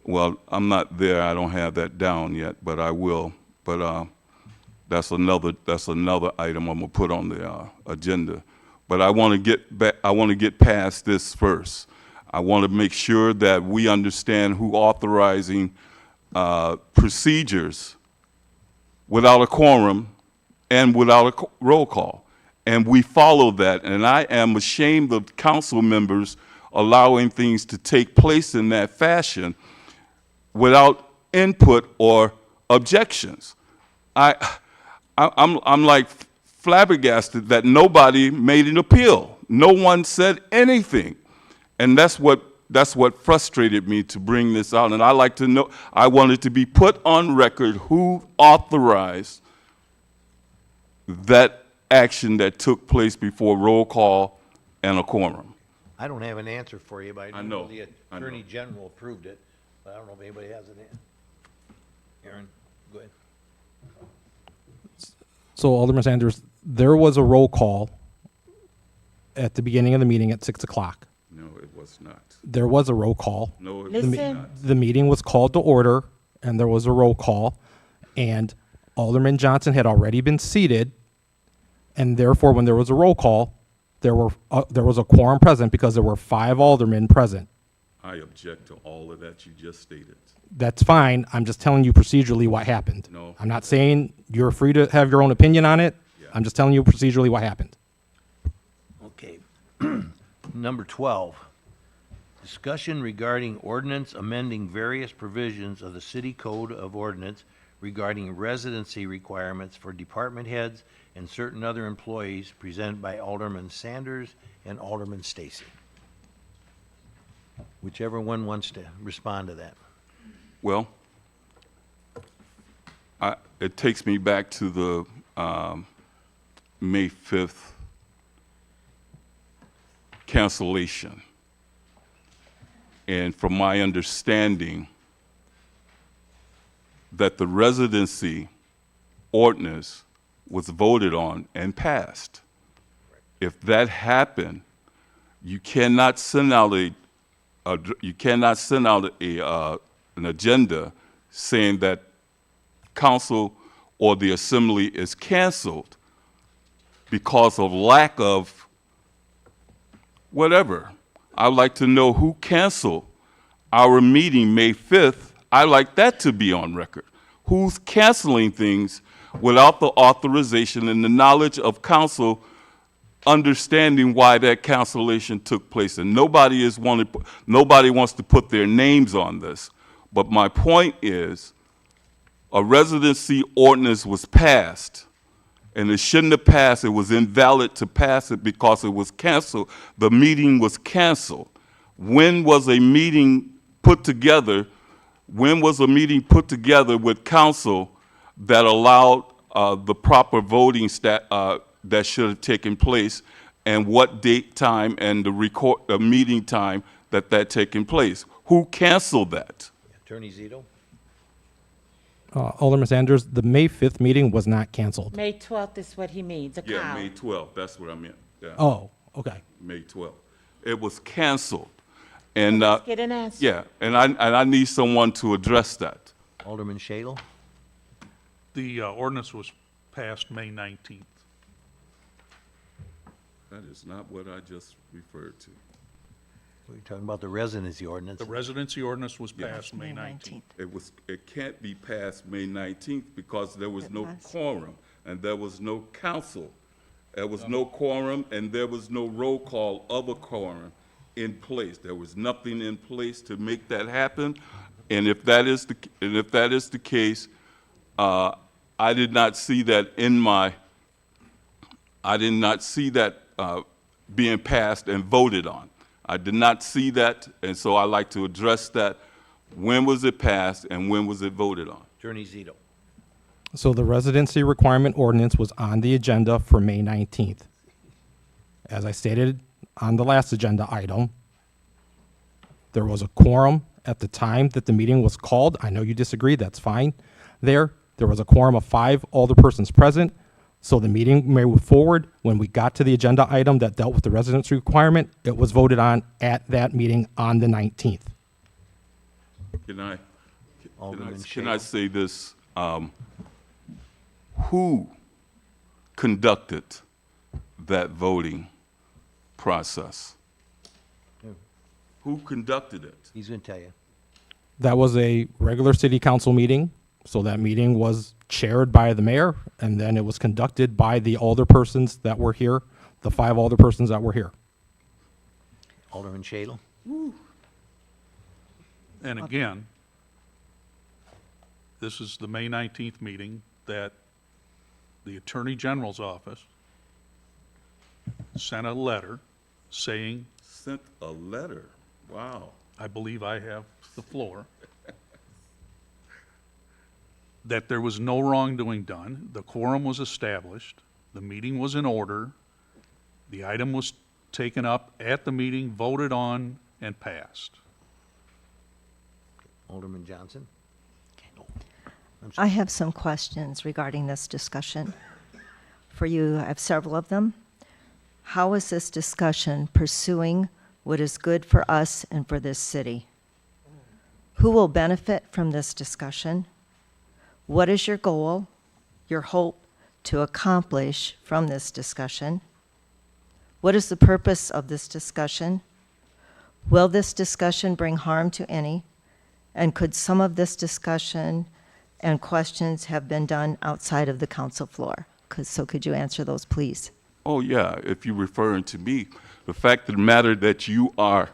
Well, I'm not there. I don't have that down yet, but I will. But that's another item I'm gonna put on the agenda. But I want to get back. I want to get past this first. I want to make sure that we understand who authorizing procedures without a quorum and without a roll call, and we follow that. And I am ashamed of council members allowing things to take place in that fashion without input or objections. I'm like flabbergasted that nobody made an appeal. No one said anything, and that's what frustrated me to bring this out. And I like to know. I wanted to be put on record who authorized that action that took place before roll call and a quorum. I don't have an answer for you, but I know the I know. Attorney General approved it, but I don't know if anybody has it in. Aaron, go ahead. So Alderman Sanders, there was a roll call at the beginning of the meeting at 6 o'clock. No, it was not. There was a roll call. No, it Listen. was not. The meeting was called to order, and there was a roll call, and Alderman Johnson had already been seated, and therefore, when there was a roll call, there was a quorum present because there were 5 aldermen present. I object to all of that you just stated. That's fine. I'm just telling you procedurally what happened. No. I'm not saying you're free to have your own opinion on it. Yeah. I'm just telling you procedurally what happened. Okay. Number 12, discussion regarding ordinance amending various provisions of the City Code of Ordinance regarding residency requirements for department heads and certain other employees, presented by Alderman Sanders and Alderman Stacy. Whichever one wants to respond to that. Well, it takes me back to the May 5th cancellation. And from my understanding, that the residency ordinance was voted on and passed. If that happened, you cannot send out an agenda saying that council or the assembly is canceled because of lack of whatever. I'd like to know who canceled our meeting May 5th. I'd like that to be on record. Who's canceling things without the authorization and the knowledge of council understanding why that cancellation took place? And nobody wants to put their names on this. But my point is, a residency ordinance was passed, and it shouldn't have passed. It was invalid to pass it because it was canceled. The meeting was canceled. When was a meeting put together? When was a meeting put together with council that allowed the proper voting that should have taken place, and what date, time, and the meeting time that taken place? Who canceled that? Attorney Zito? Alderman Sanders, the May 5th meeting was not canceled. May 12th is what he means, a Yeah, cow. May 12th, that's what I meant. Yeah. Oh, okay. May 12th. It was canceled. And Let's get an answer. yeah, and I need someone to address that. Alderman Shadle? The ordinance was passed May 19th. That is not what I just referred to. We're talking about the residency ordinance. The residency ordinance was passed May 19th. It can't be passed May 19th because there was no quorum and there was no council. There was no quorum and there was no roll call of a quorum in place. There was nothing in place to make that happen. And if that is the case, I did not see that being passed and voted on. I did not see that, and so I'd like to address that. When was it passed and when was it voted on? Attorney Zito. So the residency requirement ordinance was on the agenda for May 19th. As I stated on the last agenda item, there was a quorum at the time that the meeting was called. I know you disagree, that's fine. There was a quorum of 5 alderpersons present, so the meeting moved forward. When we got to the agenda item that dealt with the residency requirement, it was voted on at that meeting on the 19th. Can I Alderman say this? Who conducted that voting process? Who conducted it? He's going to tell you. That was a regular city council meeting, so that meeting was chaired by the mayor, and then it was conducted by the alderpersons that were here, the 5 alderpersons that were here. Alderman Shadle. And again, this is the May 19th meeting that the Attorney General's office sent a letter saying, Sent a letter. Wow. I believe I have the floor, that there was no wrongdoing done, the quorum was established, the meeting was in order, the item was taken up at the meeting, voted on, and passed. Alderman Johnson. I have some questions regarding this discussion. For you, I have several of them. How is this discussion pursuing what is good for us and for this city? Who will benefit from this discussion? What is your goal, your hope to accomplish from this discussion? What is the purpose of this discussion? Will this discussion bring harm to any? And could some of this discussion and questions have been done outside of the council floor? So could you answer those, please? Oh, yeah, if you're referring to me, the fact of the matter that you are,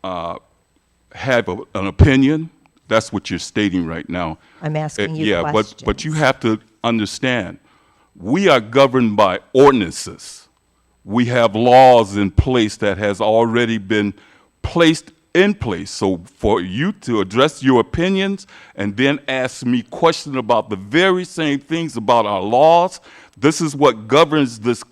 have an opinion, that's what you're stating right now. I'm asking you Yeah, questions. but you have to understand, we are governed by ordinances. We have laws in place that has already been placed in place. So for you to address your opinions and then ask me questions about the very same things about our laws, this is what governs this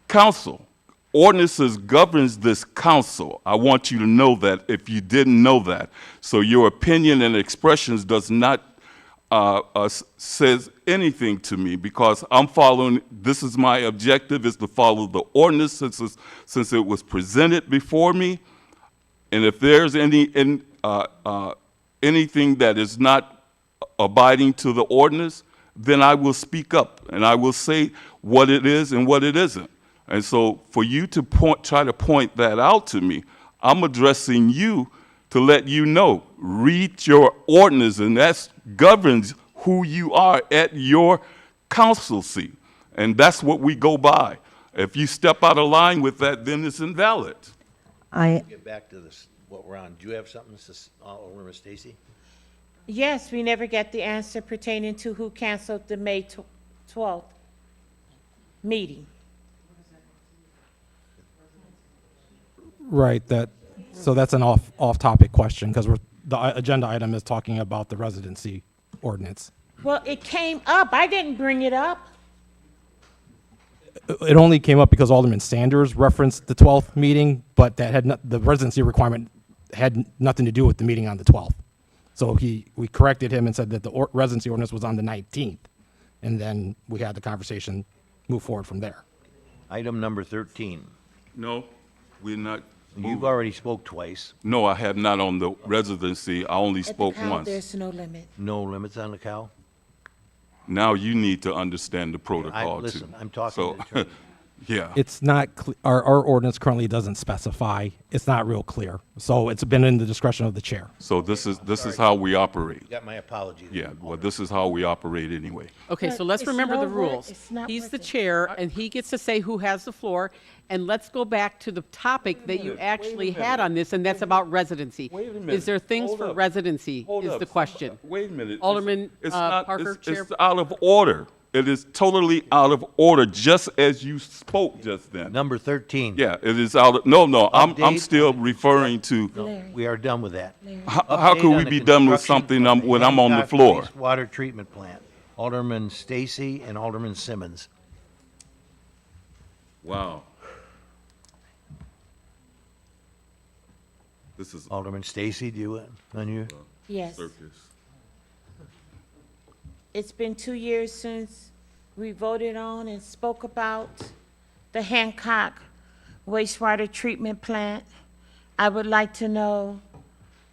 council. Ordinances governs this council. I want you to know that if you didn't know that. So your opinion and expressions does not says anything to me, because I'm following, this is my objective, is to follow the ordinance since it was presented before me. And if there's anything that is not abiding to the ordinance, then I will speak up and I will say what it is and what it isn't. And so for you to try to point that out to me, I'm addressing you to let you know, read your ordinance, and that governs who you are at your council seat. And that's what we go by. If you step out of line with that, then it's invalid. Get back to this, what we're on. Do you have something, Alderman Stacy? Yes, we never get the answer pertaining to who canceled the May 12th meeting. Right, so that's an off-topic question, because the agenda item is talking about the residency ordinance. Well, it came up. I didn't bring it up. It only came up because Alderman Sanders referenced the 12th meeting, but that had the residency requirement had nothing to do with the meeting on the 12th. So we corrected him and said that the residency ordinance was on the 19th, and then we had the conversation move forward from there. Item number 13. No, we're not. You've already spoke twice. No, I have not on the residency. I only spoke At the count, once. there's no limit. No limits on the cow? now you need to understand the protocol too. Listen, I'm talking So, to the attorney. yeah. It's not, our ordinance currently doesn't specify, it's not real clear. So it's been in the discretion of the chair. So this is how we operate. You got my apology. there. Yeah, well, this is how we operate anyway. Okay, But so let's it's remember no the wor- rules. it's not He's worth the it. chair, and he gets to say who has the floor. And let's go back to the topic that you actually had on this, and that's about residency. Wait a minute. Is there things Hold for up. residency, Hold is up. the question. Wait a minute. Alderman Parker, Chair. It's out of order. It is totally out of order, just as you spoke just then. Number 13. Yeah, it is out of, no, I'm Update. still referring to, No, we are done with that. how Update could on we the be done with construction something of the when I'm on the Hancock floor? Wastewater treatment plant. Alderman Stacy and Alderman Simmons. Wow. This is Alderman Stacy, do you, on you? Yes. circus. It's been 2 years since we voted on and spoke about the Hancock wastewater treatment plant. I would like to know,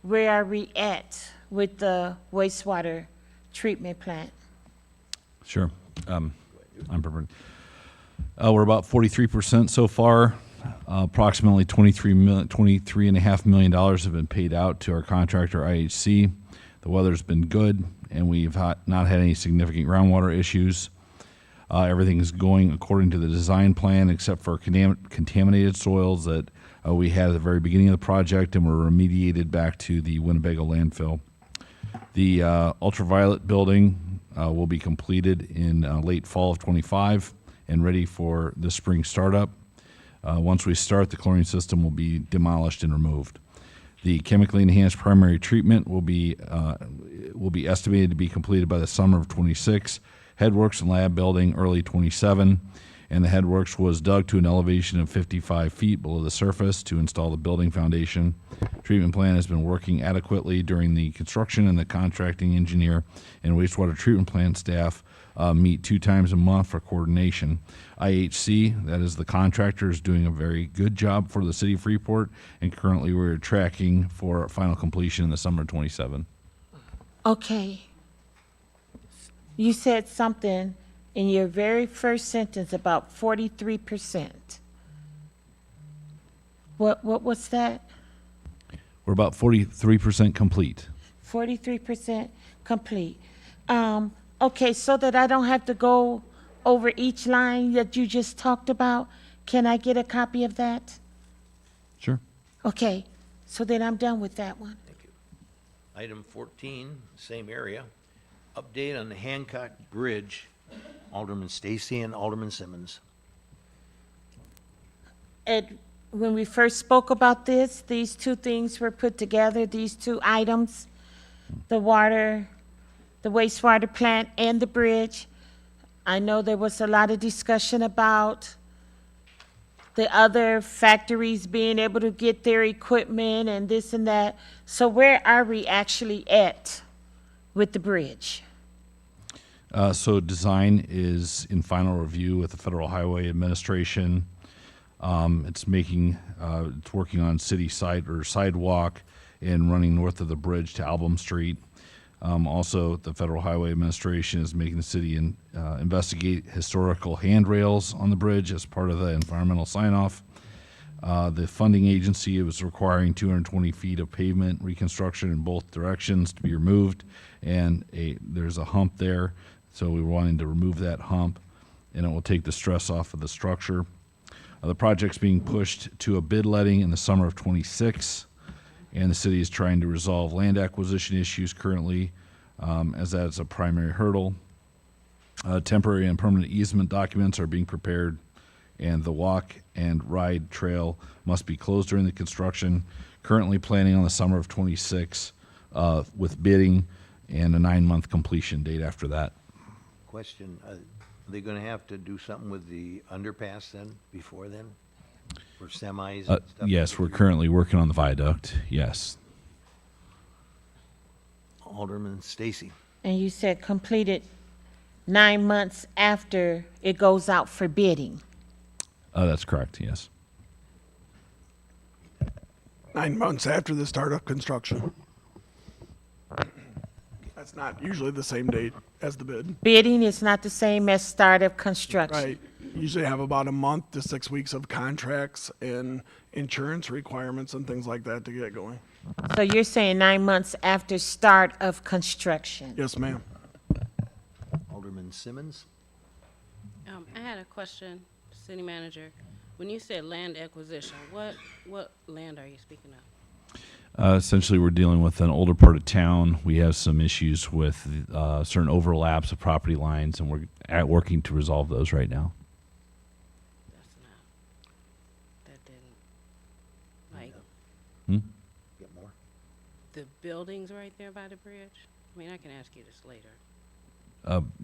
where are we at with the wastewater treatment plant? Sure. I'm prepared. We're about 43% so far. Approximately $23.5 million have been paid out to our contractor, IHC. The weather's been good, and we've not had any significant groundwater issues. Everything is going according to the design plan, except for contaminated soils that we had at the very beginning of the project and were remediated back to the Winnebago landfill. The ultraviolet building will be completed in late fall of '25 and ready for the spring startup. Once we start, the chlorine system will be demolished and removed. The chemically enhanced primary treatment will be estimated to be completed by the summer of '26. Headworks and lab building early '27, and the headworks was dug to an elevation of 55 feet below the surface to install the building foundation. Treatment plant has been working adequately during the construction, and the contracting engineer and wastewater treatment plant staff meet 2 times a month for coordination. IHC, that is the contractor, is doing a very good job for the city of Freeport, and currently we're tracking for final completion in the summer of '27. Okay. You said something in your very first sentence about 43%. What was that? We're about 43% complete. 43% complete. Okay, so that I don't have to go over each line that you just talked about, can I get a copy of that? Sure. Okay, so then I'm done with that one. Thank you. Item 14, same area. Update on the Hancock Bridge. Alderman Stacy and Alderman Simmons. Ed, when we first spoke about this, these 2 things were put together, these 2 items, the wastewater plant and the bridge. I know there was a lot of discussion about the other factories being able to get their equipment and this and that. So where are we actually at with the bridge? So design is in final review with the Federal Highway Administration. It's working on city site or sidewalk and running north of the bridge to Album Street. Also, the Federal Highway Administration is making the city investigate historical handrails on the bridge as part of the environmental sign-off. The funding agency was requiring 220 feet of pavement reconstruction in both directions to be removed, and there's a hump there, so we were wanting to remove that hump, and it will take the stress off of the structure. The project's being pushed to a bid letting in the summer of '26, and the city is trying to resolve land acquisition issues currently, as that is a primary hurdle. Temporary and permanent easement documents are being prepared, and the walk and ride trail must be closed during the construction. Currently planning on the summer of '26 with bidding and a 9-month completion date after that. Question, are they going to have to do something with the underpass then, before then? For semis and stuff? Yes, we're currently working on the viaduct, yes. Alderman Stacy. And you said completed 9 months after it goes out for bidding. That's correct, yes. 9 months after the start of construction. That's not usually the same date as the bid. Bidding is not the same as start of construction. Right. Usually have about a month to 6 weeks of contracts and insurance requirements and things like that to get going. So you're saying 9 months after start of construction? Yes, ma'am. Alderman Simmons? I had a question, city manager. When you said land acquisition, what land are you speaking of? Essentially, we're dealing with an older part of town. We have some issues with certain overlaps of property lines, and we're working to resolve those right now. That didn't, like, Get more? the buildings right there by the bridge? I mean, I can ask you this later.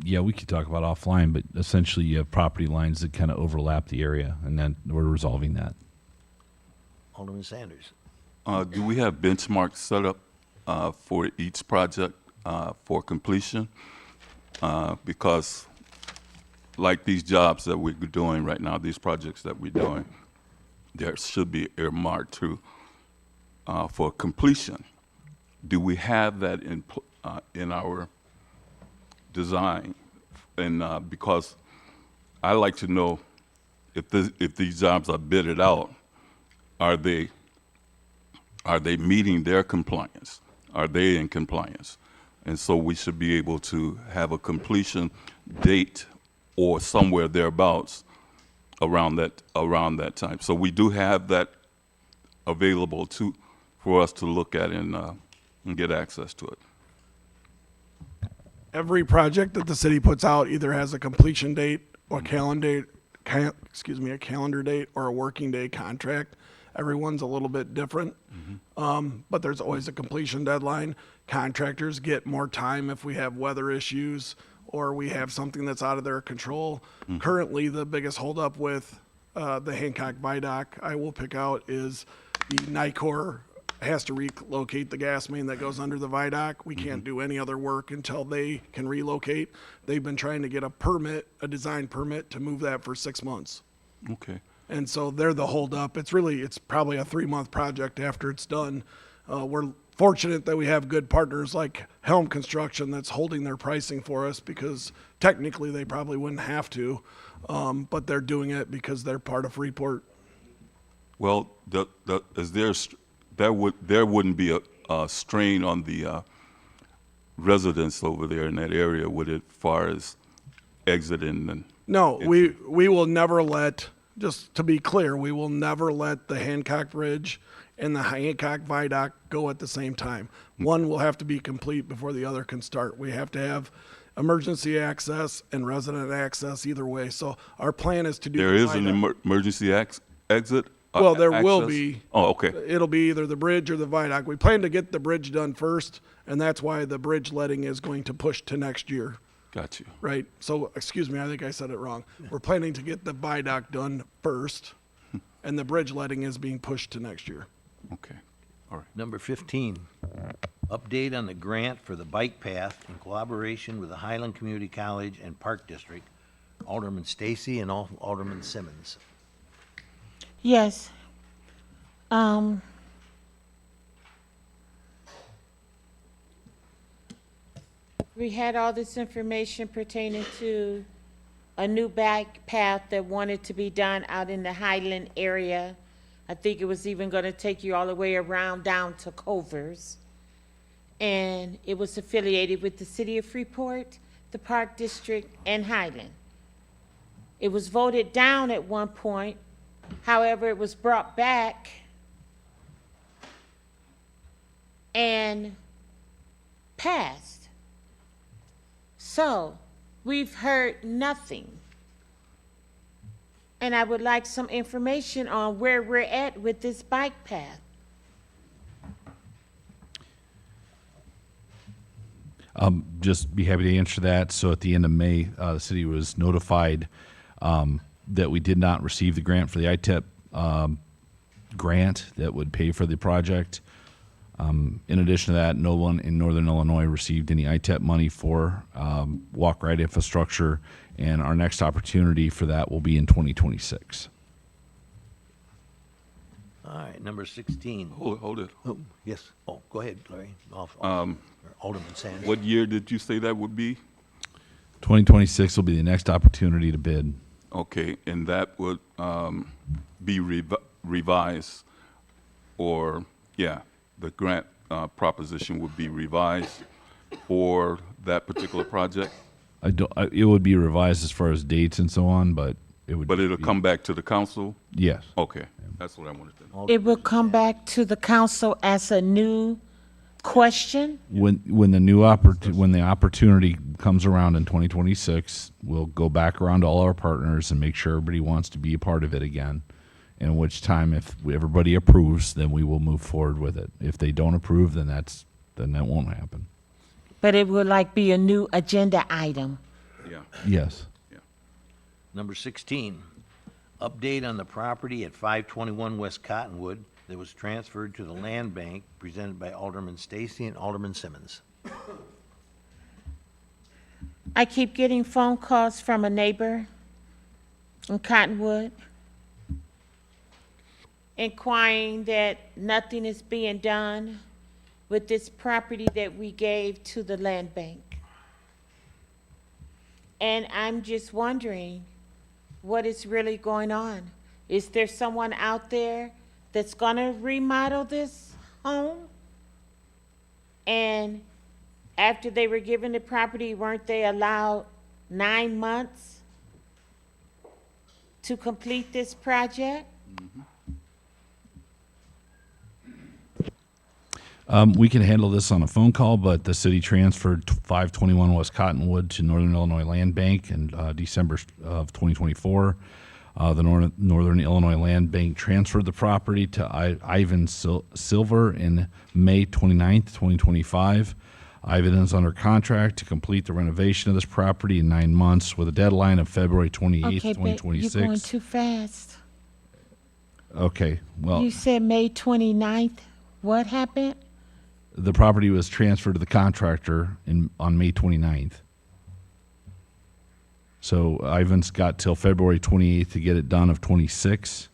Yeah, we could talk about offline, but essentially you have property lines that kind of overlap the area, and then we're resolving that. Alderman Sanders? Do we have benchmarks set up for each project for completion? Because like these jobs that we're doing right now, these projects that we're doing, there should be earmarked to for completion. Do we have that in our design? And because I like to know if these jobs are bidded out, are they meeting their compliance? Are they in compliance? And so we should be able to have a completion date or somewhere thereabouts around that time. So we do have that available for us to look at and get access to it. Every project that the city puts out either has a completion date or a calendar date or a working day contract. Everyone's a little bit different, but there's always a completion deadline. Contractors get more time if we have weather issues or we have something that's out of their control. Currently, the biggest holdup with the Hancock Viaduct I will pick out is the NICOR has to relocate the gas main that goes under the viaduct. We can't do any other work until they can relocate. They've been trying to get a design permit to move that for 6 months. Okay. And so they're the holdup. It's probably a 3-month project after it's done. We're fortunate that we have good partners like Helm Construction that's holding their pricing for us because technically they probably wouldn't have to, but they're doing it because they're part of Freeport. Well, there wouldn't be a strain on the residents over there in that area, would it, as far as exiting? And No, we will never let, just to be clear, we will never let the Hancock Bridge and the Hancock Viaduct go at the same time. One will have to be complete before the other can start. We have to have emergency access and resident access either way. So our plan is to do. There is an emergency exit? Well, there will access? be. Oh, okay. It'll be either the bridge or the viaduct. We plan to get the bridge done first, and that's why the bridge letting is going to push to next year. Got you. Right? So, excuse me, I think I said it wrong. We're planning to get the viaduct done first, and the bridge letting is being pushed to next year. Okay. All right. Number 15, update on the grant for the bike path in collaboration with the Highland Community College and Park District. Alderman Stacy and Alderman Simmons. Yes. We had all this information pertaining to a new bike path that wanted to be done out in the Highland area. I think it was even going to take you all the way around down to Culver's. And it was affiliated with the city of Freeport, the Park District, and Highland. It was voted down at one point. However, it was brought back and passed. So, we've heard nothing. And I would like some information on where we're at with this bike path. Just be happy to answer that. So at the end of May, the city was notified that we did not receive the grant for the ITEP grant that would pay for the project. In addition to that, no one in Northern Illinois received any ITEP money for walk-ride infrastructure, and our next opportunity for that will be in 2026. All right, number 16. Hold it. Oh, yes. Oh, go ahead, Larry. Alderman Sanders. What year did you say that would be? 2026 will be the next opportunity to bid. Okay, and that would be revised, or, yeah, the grant proposition would be revised for that particular project? It would be revised as far as dates and so on, but it would. But it'll be- come back to the council? Yes. Okay, that's what I wanted to know. It will come back to the council as a new question? When the opportunity comes around in 2026, we'll go back around to all our partners and make sure everybody wants to be a part of it again. In which time, if everybody approves, then we will move forward with it. If they don't approve, then that won't happen. But it would like be a new agenda item. Yeah. Yes. Number 16, update on the property at 521 West Cottonwood that was transferred to the land bank, presented by Alderman Stacy and Alderman Simmons. I keep getting phone calls from a neighbor in Cottonwood inquiring that nothing is being done with this property that we gave to the land bank. And I'm just wondering what is really going on. Is there someone out there that's gonna remodel this home? And after they were given the property, weren't they allowed 9 months to complete this project? We can handle this on a phone call, but the city transferred 521 West Cottonwood to Northern Illinois Land Bank in December of 2024. The Northern Illinois Land Bank transferred the property to Ivan Silver in May 29th, 2025. Ivan is under contract to complete the renovation of this property in 9 months with a deadline of February 28th, Okay, but 2026. you're going too fast. Okay, well, You said May 29th. What happened? the property was transferred to the contractor on May 29th. So Ivan's got till February 28th to get it done of 26.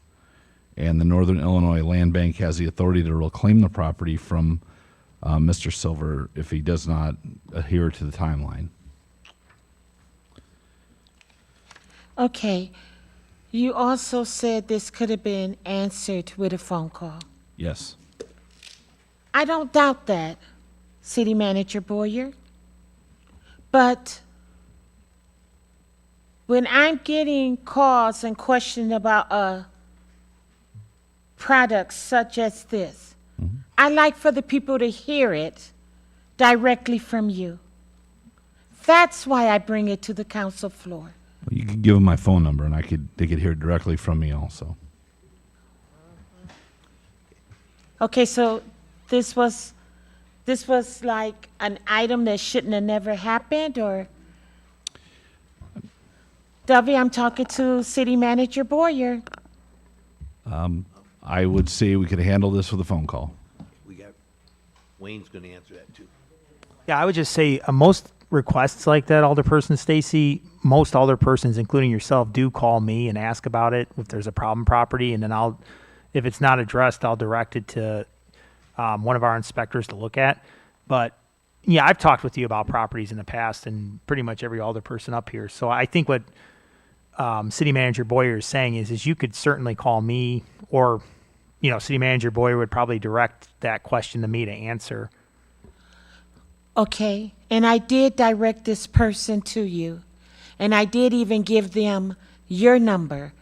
And the Northern Illinois Land Bank has the authority to reclaim the property from Mr. Silver if he does not adhere to the timeline. Okay. You also said this could have been answered with a phone call. Yes. I don't doubt that, City Manager Boyer. But when I'm getting calls and questions about a product such as this, I like for the people to hear it directly from you. That's why I bring it to the council floor. You could give them my phone number and they could hear it directly from me also. Okay, so this was like an item that shouldn't have never happened, or? Dovey, I'm talking to City Manager Boyer. I would say we could handle this with a phone call. Wayne's going to answer that too. Yeah, I would just say most requests like that, Alderperson Stacy, most alderpersons, including yourself, do call me and ask about it if there's a problem property, and then if it's not addressed, I'll direct it to one of our inspectors to look at. But yeah, I've talked with you about properties in the past, and pretty much every alderperson up here. So I think what City Manager Boyer is saying is you could certainly call me, or City Manager Boyer would probably direct that question to me to answer. Okay, and I did direct this person to you, and I did even give them your number.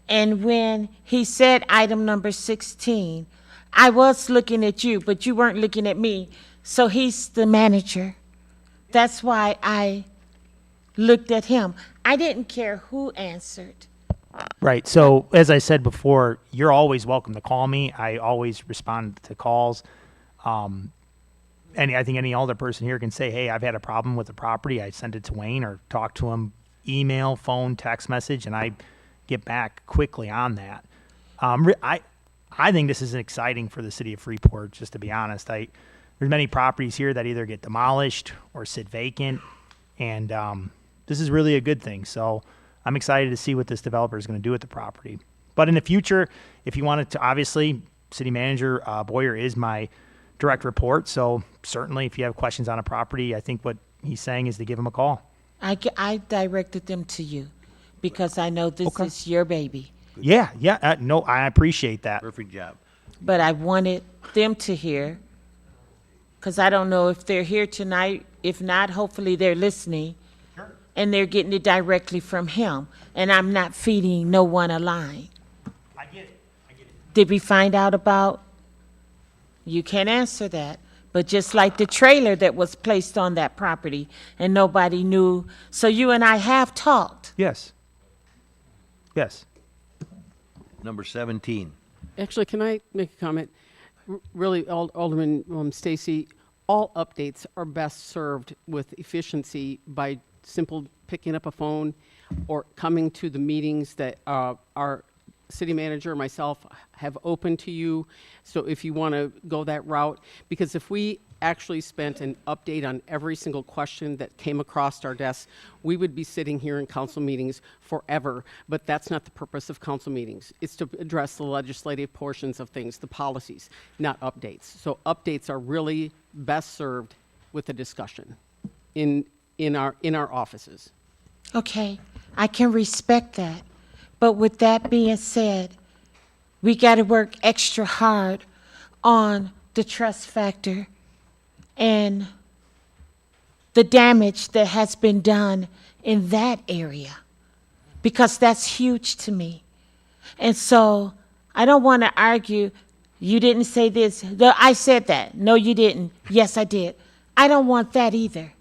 And when he said item number 16, I was looking at you, but you weren't looking at me. So he's the manager. That's why I looked at him. I didn't care who answered. Right. So as I said before, you're always welcome to call me. I always respond to calls. I think any older person here can say, hey, I've had a problem with the property. I send it to Wayne or talk to him, email, phone, text message, and I get back quickly on that. I think this is exciting for the city of Freeport, just to be honest. There's many properties here that either get demolished or sit vacant, and this is really a good thing. So I'm excited to see what this developer is going to do with the property. But in the future, if you wanted to, obviously, City Manager Boyer is my direct report. So certainly, if you have questions on a property, I think what he's saying is to give him a call. I directed them to you because I know this is your baby. Yeah, no, I appreciate that. Perfect job. But I wanted them to hear, because I don't know if they're here tonight. If not, hopefully they're listening. And they're getting it directly from him. And I'm not feeding no one a line. I get it. Did we find out about? You can't answer that. But just like the trailer that was placed on that property and nobody knew. So you and I have talked. Yes. Yes. Number 17. Actually, can I make a comment? Really, Alderman Stacy, all updates are best served with efficiency by simple picking up a phone or coming to the meetings that our city manager or myself have open to you. So if you want to go that route, because if we actually spent an update on every single question that came across our desks, we would be sitting here in council meetings forever. But that's not the purpose of council meetings. It's to address the legislative portions of things, the policies, not updates. So updates are really best served with a discussion in our offices. Okay, I can respect that. But with that being said, we got to work extra hard on the trust factor and the damage that has been done in that area, because that's huge to me. And so I don't want to argue, you didn't say this. No, I said that. No, you didn't. Yes, I did. I don't want that either.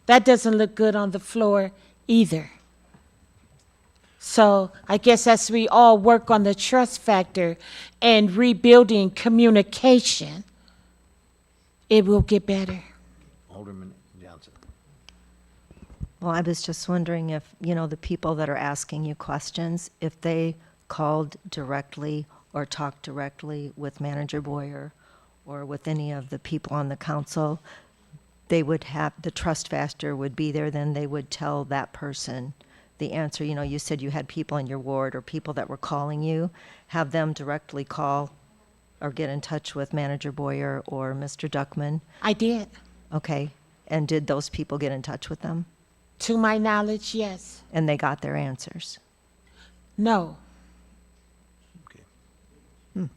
That doesn't look good on the floor either. So I guess as we all work on the trust factor and rebuilding communication, it will get better. Alderman Johnson. Well, I was just wondering if, the people that are asking you questions, if they called directly or talked directly with Manager Boyer or with any of the people on the council, they would have, the trust factor would be there, then they would tell that person the answer. You said you had people in your ward or people that were calling you, have them directly call or get in touch with Manager Boyer or Mr. Duckman? I did. Okay. And did those people get in touch with them? To my knowledge, yes. And they got their answers? No. Okay.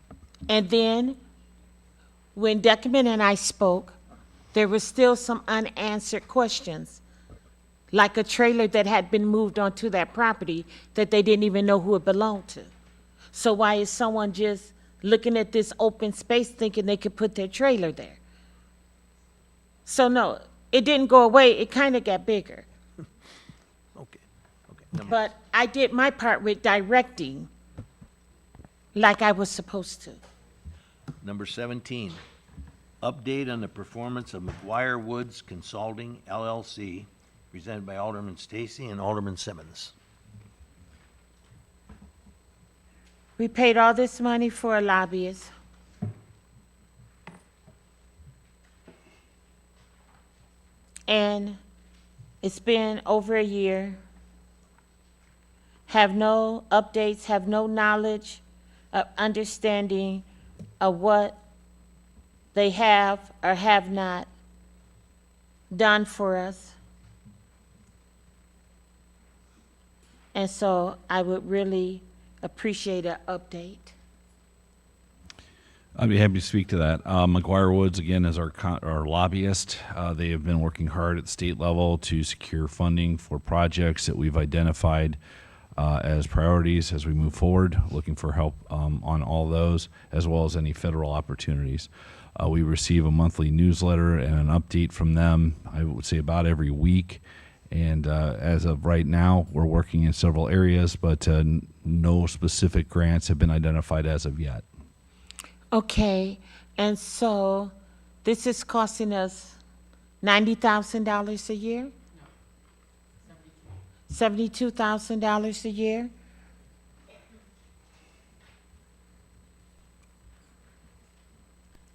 And then when Duckman and I spoke, there was still some unanswered questions, like a trailer that had been moved onto that property that they didn't even know who it belonged to. So why is someone just looking at this open space thinking they could put their trailer there? So no, it didn't go away. It kind of got bigger. Okay. But I did my part with directing like I was supposed to. Number 17. Update on the performance of McGuire Woods Consulting LLC, presented by Alderman Stacy and Alderman Simmons. We paid all this money for a lobbyist. And it's been over a year. Have no updates, have no knowledge of understanding of what they have or have not done for us. And so I would really appreciate an update. I'd be happy to speak to that. McGuire Woods, again, is our lobbyist. They have been working hard at the state level to secure funding for projects that we've identified as priorities as we move forward, looking for help on all those, as well as any federal opportunities. We receive a monthly newsletter and an update from them, I would say about every week. And as of right now, we're working in several areas, but no specific grants have been identified as of yet. Okay, and so this is costing us $90,000 a year? $72,000 a year?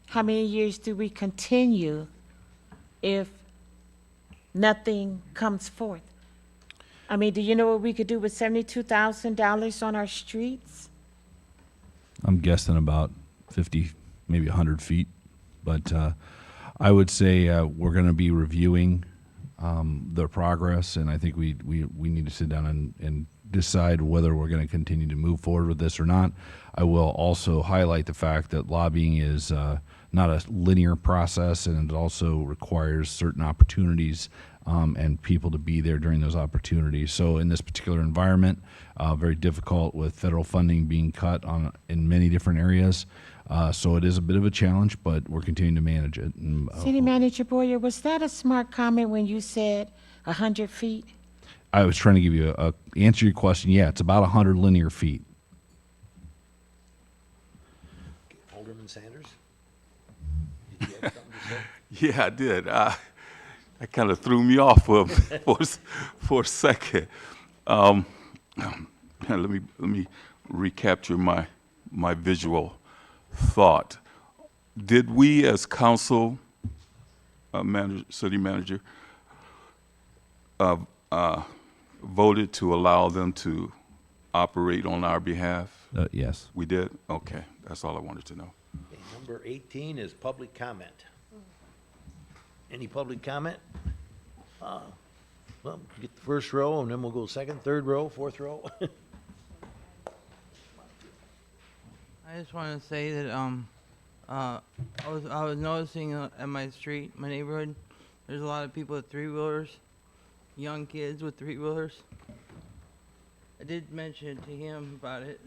How many years do we continue if nothing comes forth? I mean, do you know what we could do with $72,000 on our streets? I'm guessing about 50, maybe 100 feet. But I would say we're going to be reviewing their progress, and I think we need to sit down and decide whether we're going to continue to move forward with this or not. I will also highlight the fact that lobbying is not a linear process, and it also requires certain opportunities and people to be there during those opportunities. So in this particular environment, very difficult with federal funding being cut in many different areas. So it is a bit of a challenge, but we're continuing to manage it. And, City Manager Boyer, was that a smart comment when you said 100 feet? I was trying to give you answer your question. Yeah, it's about 100 linear feet. Alderman Sanders? Did you have something to say? Yeah, I did. That kind of threw me off for a second. Let me recapture my visual thought. Did we, as council city manager, voted to allow them to operate on our behalf? Yes. We did? Okay, that's all I wanted to know. Okay, number 18 is public comment. Any public comment? Well, get the first row, and then we'll go second, third row, fourth row. I just want to say that I was noticing at my street, my neighborhood, there's a lot of people with three-wheelers, young kids with three-wheelers. I did mention to him about it,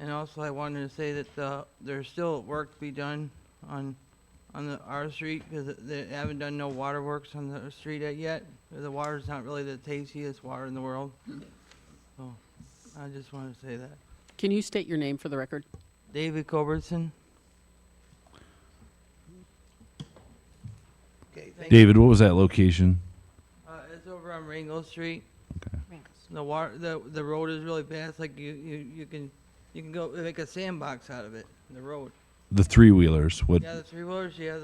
and also I wanted to say that there's still work to be done on our street, because they haven't done no waterworks on the street yet. The water's not really the tastiest water in the world. So I just wanted to say that. Can you state your name for the record? David Culbertson. Okay, David, what was that location? It's over on Ringo Street. Okay. The road is really bad. It's like you can go make a sandbox out of it. The road. The three-wheelers. What? Yeah, the three-wheelers. Yeah,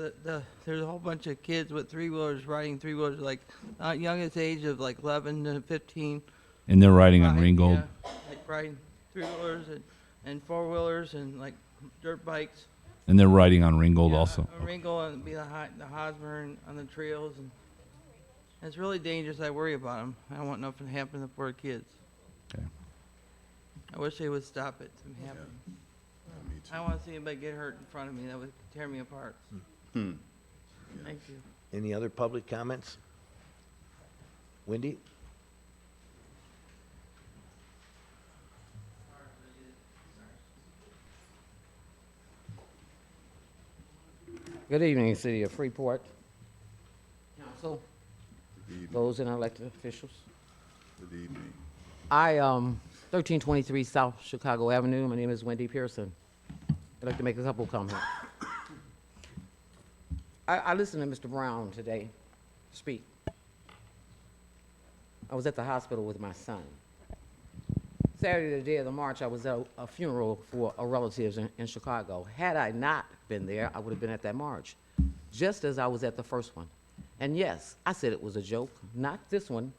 there's a whole bunch of kids with three-wheelers riding three-wheelers, like youngest age of like 11 to 15. And they're riding on Ringgold. Yeah, like riding three-wheelers and four-wheelers and like dirt bikes. And they're riding on Ringgold also. On Ringgold and be the Hosmer and on the trails, and it's really dangerous. I worry about them. I don't want nothing to happen to the poor kids. Okay. I wish they would stop it from happening. I don't want to see anybody get hurt in front of me. That would tear me apart. Thank you. Any other public comments? Wendy? Good evening, City of Freeport, Council, those in elected officials. Good evening. 1323 South Chicago Avenue. My name is Wendy Pearson. I'd like to make a couple comments. I listened to Mr. Brown today speak. I was at the hospital with my son. Saturday, the day of the march, I was at a funeral for a relative in Chicago. Had I not been there, I would have been at that march, just as I was at the first one. And yes, I said it was a joke, not this one,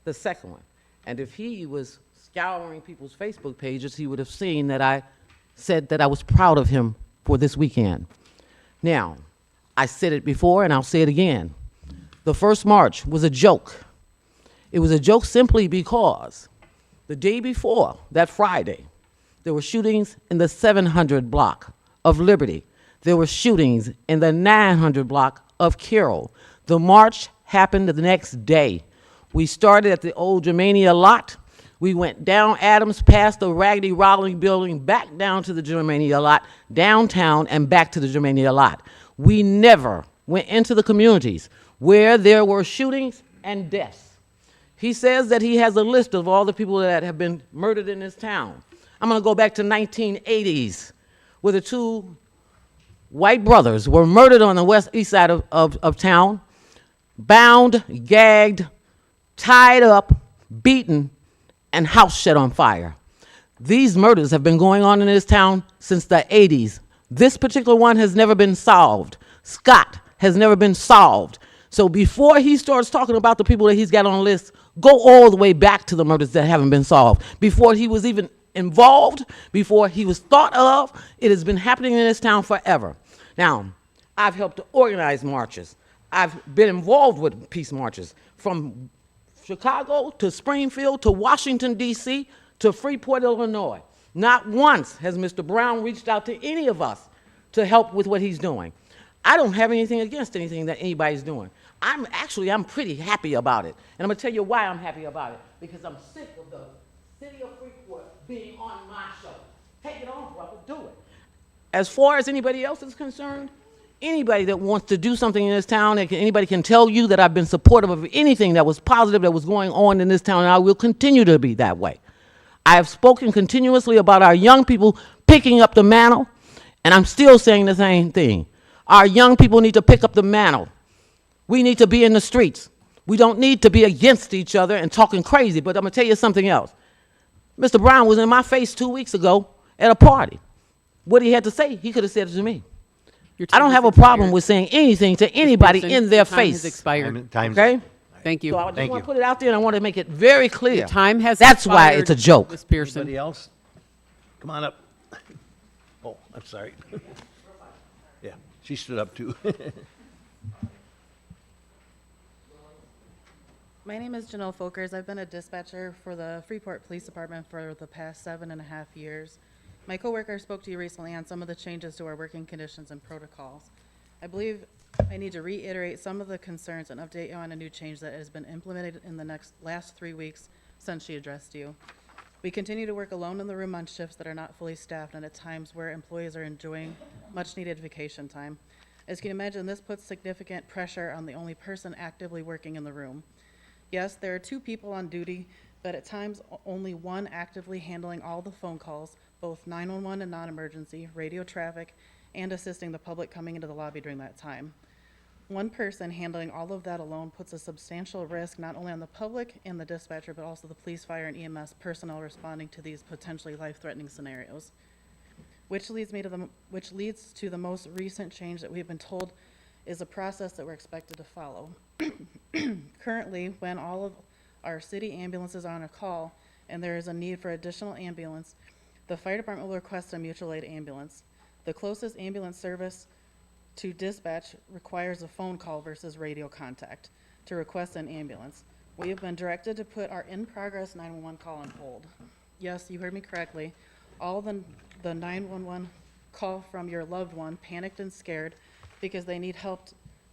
the second one. And if he was scouring people's Facebook pages, he would have seen that I said that I was proud of him for this weekend. Now, I said it before and I'll say it again. The first march was a joke. It was a joke simply because the day before, that Friday, there were shootings in the 700 block of Liberty. There were shootings in the 900 block of Carroll. The march happened the next day. We started at the old Germania lot. We went down Adams, past the Raggedy Rowling building, back down to the Germania lot, downtown, and back to the Germania lot. We never went into the communities where there were shootings and deaths. He says that he has a list of all the people that have been murdered in this town. I'm going to go back to 1980s, where the two white brothers were murdered on the east side of town, bound, gagged, tied up, beaten, and house set on fire. These murders have been going on in this town since the 80s. This particular one has never been solved. Scott has never been solved. So before he starts talking about the people that he's got on the list, go all the way back to the murders that haven't been solved. Before he was even involved, before he was thought of. It has been happening in this town forever. Now, I've helped to organize marches. I've been involved with peace marches from Chicago to Springfield to Washington, D.C. to Freeport, Illinois. Not once has Mr. Brown reached out to any of us to help with what he's doing. I don't have anything against anything that anybody's doing. I'm pretty happy about it. And I'm going to tell you why I'm happy about it. Because I'm sick of the city of Freeport being on my show. Take it on, brother. Do it. As far as anybody else is concerned, anybody that wants to do something in this town, anybody can tell you that I've been supportive of anything that was positive that was going on in this town, and I will continue to be that way. I have spoken continuously about our young people picking up the mantle, and I'm still saying the same thing. Our young people need to pick up the mantle. We need to be in the streets. We don't need to be against each other and talking crazy, but I'm going to tell you something else. Mr. Brown was in my face 2 weeks ago at a party. What he had to say, he could have said it to me. I don't have a problem with saying anything to anybody in their face. Has expired. Okay? Thank you. So I just want to put it out there, and I want to make it very clear. The time has That's why expired, it's a joke. Ms. Pearson. Anybody else? Come on up. Oh, I'm sorry. Yeah, she stood up too. My name is Janelle Folkers. I've been a dispatcher for the Freeport Police Department for the past 7.5 years. My coworker spoke to you recently on some of the changes to our working conditions and protocols. I believe I need to reiterate some of the concerns and update you on a new change that has been implemented in the last 3 weeks since she addressed you. We continue to work alone in the room on shifts that are not fully staffed and at times where employees are enjoying much needed vacation time. As you can imagine, this puts significant pressure on the only person actively working in the room. Yes, there are 2 people on duty, but at times only one actively handling all the phone calls, both 911 and non-emergency, radio traffic, and assisting the public coming into the lobby during that time. One person handling all of that alone puts a substantial risk not only on the public and the dispatcher, but also the police, fire, and EMS personnel responding to these potentially life-threatening scenarios. Which leads to the most recent change that we've been told is a process that we're expected to follow. Currently, when all of our city ambulances are on a call and there is a need for additional ambulance, the fire department will request a mutual aid ambulance. The closest ambulance service to dispatch requires a phone call versus radio contact to request an ambulance. We have been directed to put our in-progress 911 call on hold. Yes, you heard me correctly. All the 911 call from your loved one, panicked and scared because they need help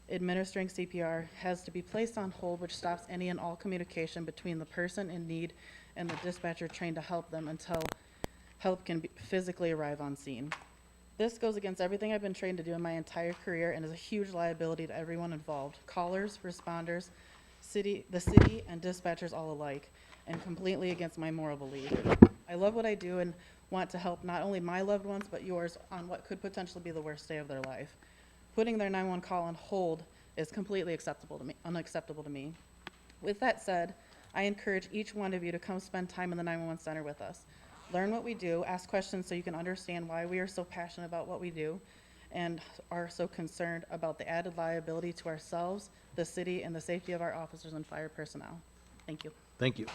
administering CPR, has to be placed on hold, which stops any and all communication between the person in need and the dispatcher trained to help them until help can physically arrive on scene. This goes against everything I've been trained to do in my entire career and is a huge liability to everyone involved, callers, responders, the city, and dispatchers all alike, and completely against my moral belief. I love what I do and want to help not only my loved ones, but yours on what could potentially be the worst day of their life. Putting their 911 call on hold is completely unacceptable to me. With that said, I encourage each one of you to come spend time in the 911 center with us. Learn what we do, ask questions so you can understand why we are so passionate about what we do and are so concerned about the added liability to ourselves, the city, and the safety of our officers and fire personnel. Thank you. Thank you.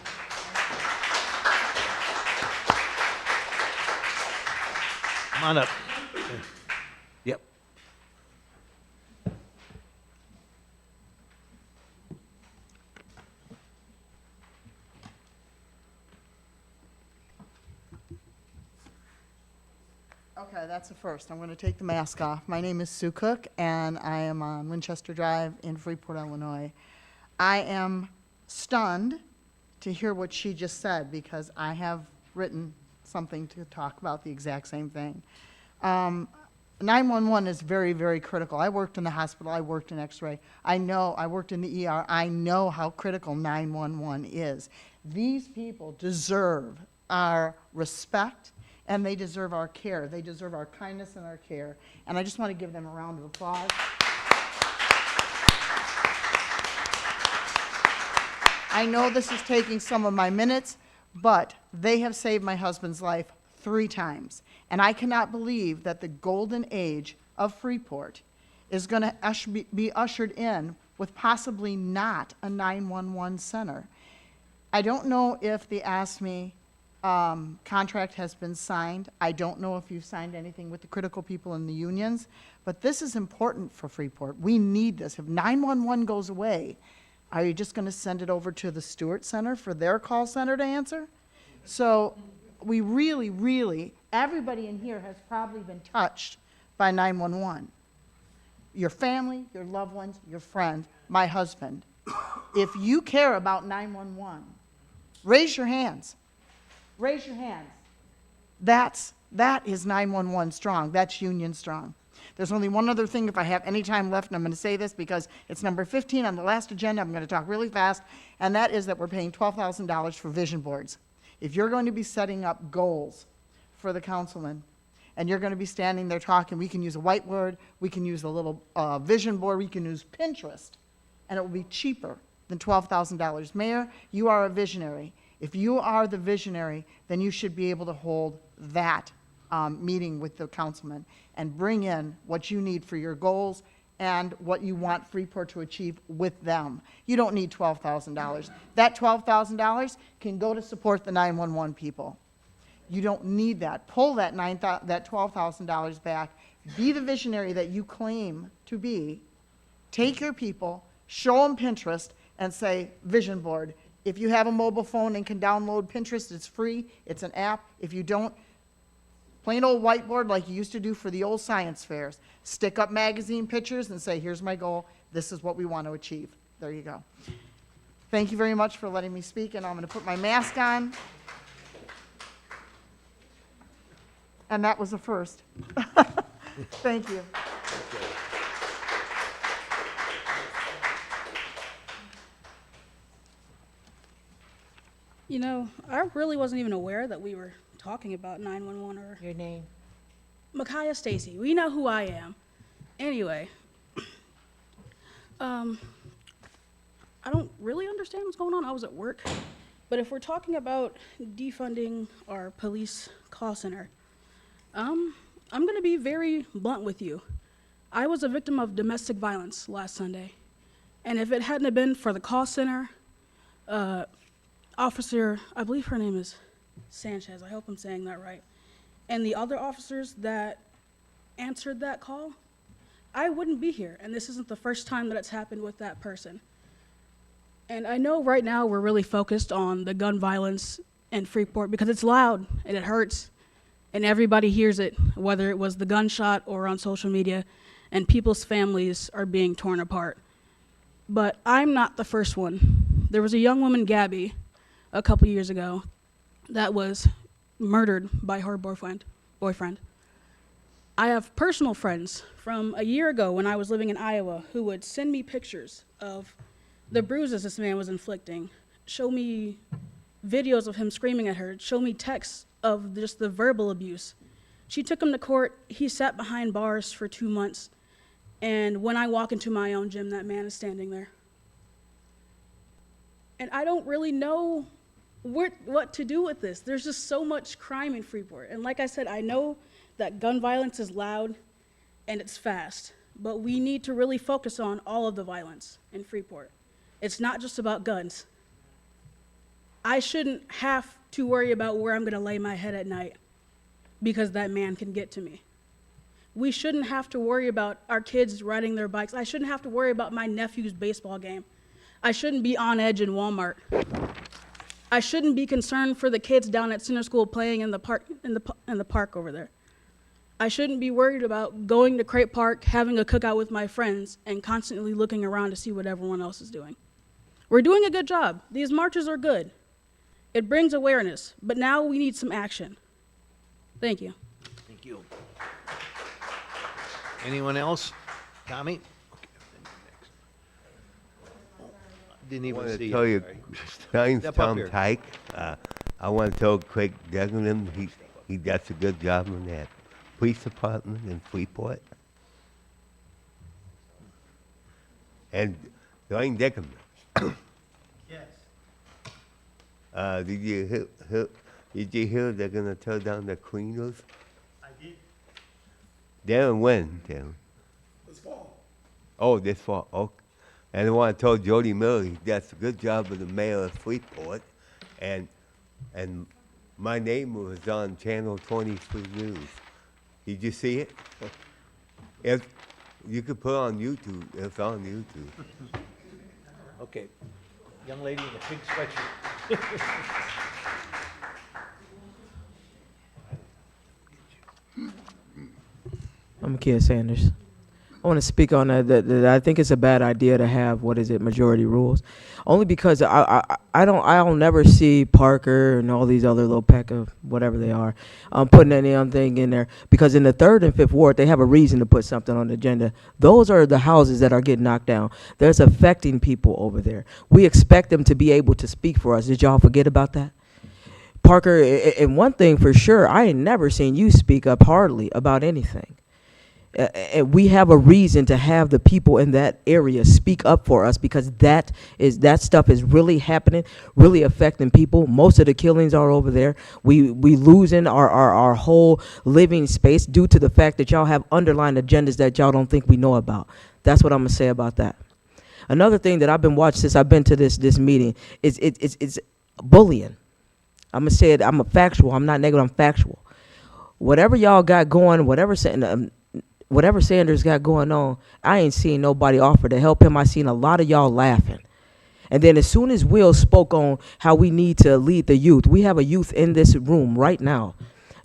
Come on up. Yep. Okay, that's a first. I'm going to take the mask off. My name is Sue Cook, and I am on Winchester Drive in Freeport, Illinois. I am stunned to hear what she just said because I have written something to talk about the exact same thing. 911 is very, very critical. I worked in the hospital. I worked in X-ray. I worked in the ER. I know how critical 911 is. These people deserve our respect, and they deserve our care. They deserve our kindness and our care. And I just want to give them a round of applause. I know this is taking some of my minutes, but they have saved my husband's life 3 times. And I cannot believe that the golden age of Freeport is going to be ushered in with possibly not a 911 center. I don't know if the ASME contract has been signed. I don't know if you've signed anything with the critical people in the unions, but this is important for Freeport. We need this. If 911 goes away, are you just going to send it over to the Stewart Center for their call center to answer? So we really, really, everybody in here has probably been touched by 911. Your family, your loved ones, your friend, my husband. If you care about 911, raise your hands. Raise your hands. That is 911 strong. That's union strong. There's only one other thing, if I have any time left, and I'm going to say this because it's number 15 on the last agenda. I'm going to talk really fast, and that is that we're paying $12,000 for vision boards. If you're going to be setting up goals for the councilman, and you're going to be standing there talking, we can use a whiteboard, we can use a little vision board, we can use Pinterest, and it will be cheaper than $12,000. Mayor, you are a visionary. If you are the visionary, then you should be able to hold that meeting with the councilman and bring in what you need for your goals and what you want Freeport to achieve with them. You don't need $12,000. That $12,000 can go to support the 911 people. You don't need that. Pull that $12,000 back. Be the visionary that you claim to be. Take your people, show them Pinterest, and say, vision board. If you have a mobile phone and can download Pinterest, it's free. It's an app. If you don't, plain old whiteboard like you used to do for the old science fairs. Stick up magazine pictures and say, here's my goal. This is what we want to achieve. There you go. Thank you very much for letting me speak, and I'm going to put my mask on. And that was a first. Thank you. You know, I really wasn't even aware that we were talking about 911 or... Your name? Micaiah Stacy. We know who I am. Anyway, I don't really understand what's going on. I was at work. But if we're talking about defunding our police call center, I'm going to be very blunt with you. I was a victim of domestic violence last Sunday. And if it hadn't have been for the call center, officer, I believe her name is Sanchez, I hope I'm saying that right, and the other officers that answered that call, I wouldn't be here. And this isn't the first time that it's happened with that person. And I know right now we're really focused on the gun violence in Freeport because it's loud and it hurts and everybody hears it, whether it was the gunshot or on social media, and people's families are being torn apart. But I'm not the first one. There was a young woman, Gabby, a couple years ago that was murdered by her boyfriend. I have personal friends from a year ago when I was living in Iowa who would send me pictures of the bruises this man was inflicting, show me videos of him screaming at her, show me texts of just the verbal abuse. She took him to court. He sat behind bars for 2 months. And when I walk into my own gym, that man is standing there. And I don't really know what to do with this. There's just so much crime in Freeport. And like I said, I know that gun violence is loud and it's fast, but we need to really focus on all of the violence in Freeport. It's not just about guns. I shouldn't have to worry about where I'm going to lay my head at night because that man can get to me. We shouldn't have to worry about our kids riding their bikes. I shouldn't have to worry about my nephew's baseball game. I shouldn't be on edge in Walmart. I shouldn't be concerned for the kids down at Center School playing in the park over there. I shouldn't be worried about going to Crate Park, having a cookout with my friends, and constantly looking around to see what everyone else is doing. We're doing a good job. These marches are good. It brings awareness, but now we need some action. Thank you. Thank you. Anyone else? Tommy? Didn't even see tell you, name's Step up Tom here. Tyke. I want to tell Craig Degenham he does a good job in that police department in Freeport. And Dwayne Dickerman. Yes. Did you hear they're going to tear down the cleaners? I did. Darren, when, Darren? This fall. Oh, this fall. Okay. And I want to tell Jody Miller he does a good job with the mayor of Freeport, and My name was on Channel 23 News. Did you see it? If you could put it on YouTube, it's on YouTube. Okay. Young lady in the pink sweatshirt. I'm Keith Sanders. I want to speak on that I think it's a bad idea to have, majority rules. Only because I'll never see Parker and all these other little peck of whatever they are putting any thing in there. Because in the 3rd and 5th Ward, they have a reason to put something on the agenda. Those are the houses that are getting knocked down. There's affecting people over there. We expect them to be able to speak for us. Did y'all forget about that? Parker, and one thing for sure, I ain't never seen you speak up hardly about anything. And we have a reason to have the people in that area speak up for us, because that stuff is really happening, really affecting people. Most of the killings are over there. We losing our whole living space due to the fact that y'all have underlying agendas that y'all don't think we know about. That's what I'm gonna say about that. Another thing that I've been watching since I've been to this meeting is it's bullying. I'm gonna say it. I'm a factual. I'm not negative. I'm factual. Whatever y'all got going, whatever Sanders got going on, I ain't seen nobody offer to help him. I seen a lot of y'all laughing. And then as soon as Will spoke on how we need to lead the youth, we have a youth in this room right now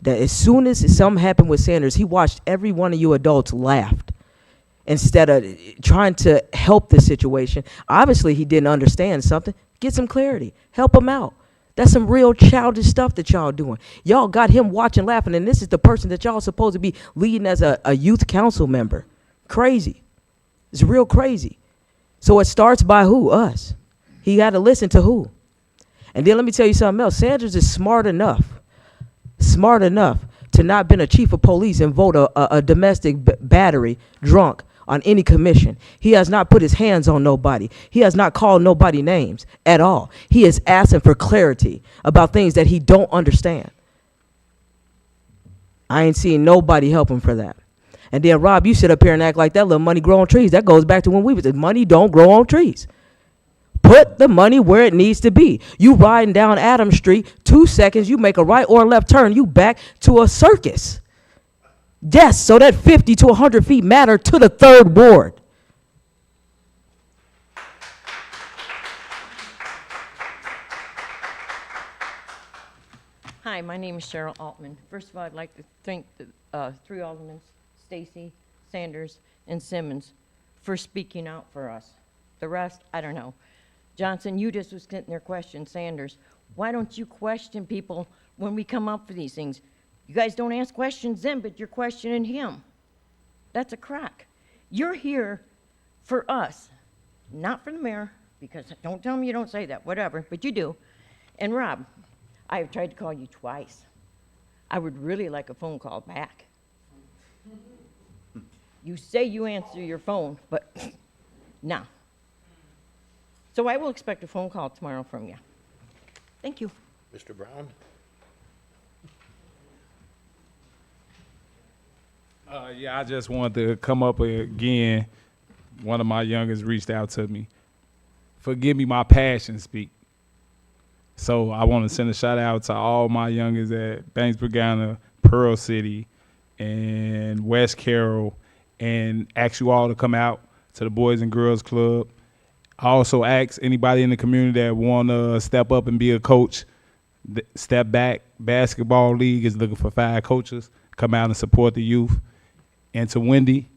that as soon as something happened with Sanders, he watched every one of you adults laughed instead of trying to help the situation. Obviously, he didn't understand something. Get some clarity. Help him out. That's some real childish stuff that y'all doing. Y'all got him watching, laughing, and this is the person that y'all supposed to be leading as a youth council member. Crazy. It's real crazy. So it starts by who? Us. He got to listen to who? And then let me tell you something else. Sanders is smart enough to not been a chief of police and vote a domestic battery drunk on any commission. He has not put his hands on nobody. He has not called nobody names at all. He is asking for clarity about things that he don't understand. I ain't seen nobody help him for that. And then Rob, you sit up here and act like that little money grow on trees. That goes back to when we was, money don't grow on trees. Put the money where it needs to be. You riding down Adams Street, 2 seconds, you make a right or a left turn, you back to a circus. Yes, so that 50 to 100 feet matter to the 3rd Ward. Hi, my name is Cheryl Altman. First of all, I'd like to thank the 3 aldermen, Stacy, Sanders, and Simmons, for speaking out for us. The rest, I don't know. Johnson, you just was sitting there questioning Sanders. Why don't you question people when we come up for these things? You guys don't ask questions then, but you're questioning him. That's a crack. You're here for us, not for the mayor, because don't tell me you don't say that, whatever, but you do. And Rob, I have tried to call you twice. I would really like a phone call back. You say you answer your phone, but no. So I will expect a phone call tomorrow from you. Thank you. Mr. Brown? Yeah, I just wanted to come up again. One of my youngest reached out to me. Forgive me, my passion speak. So I want to send a shout out to all my youngest at Banksburg, Ghana, Pearl City, and West Carroll, and ask you all to come out to the Boys and Girls Club. I also ask anybody in the community that want to step up and be a coach, Step Back Basketball League is looking for 5 coaches. Come out and support the youth. And to Wendy,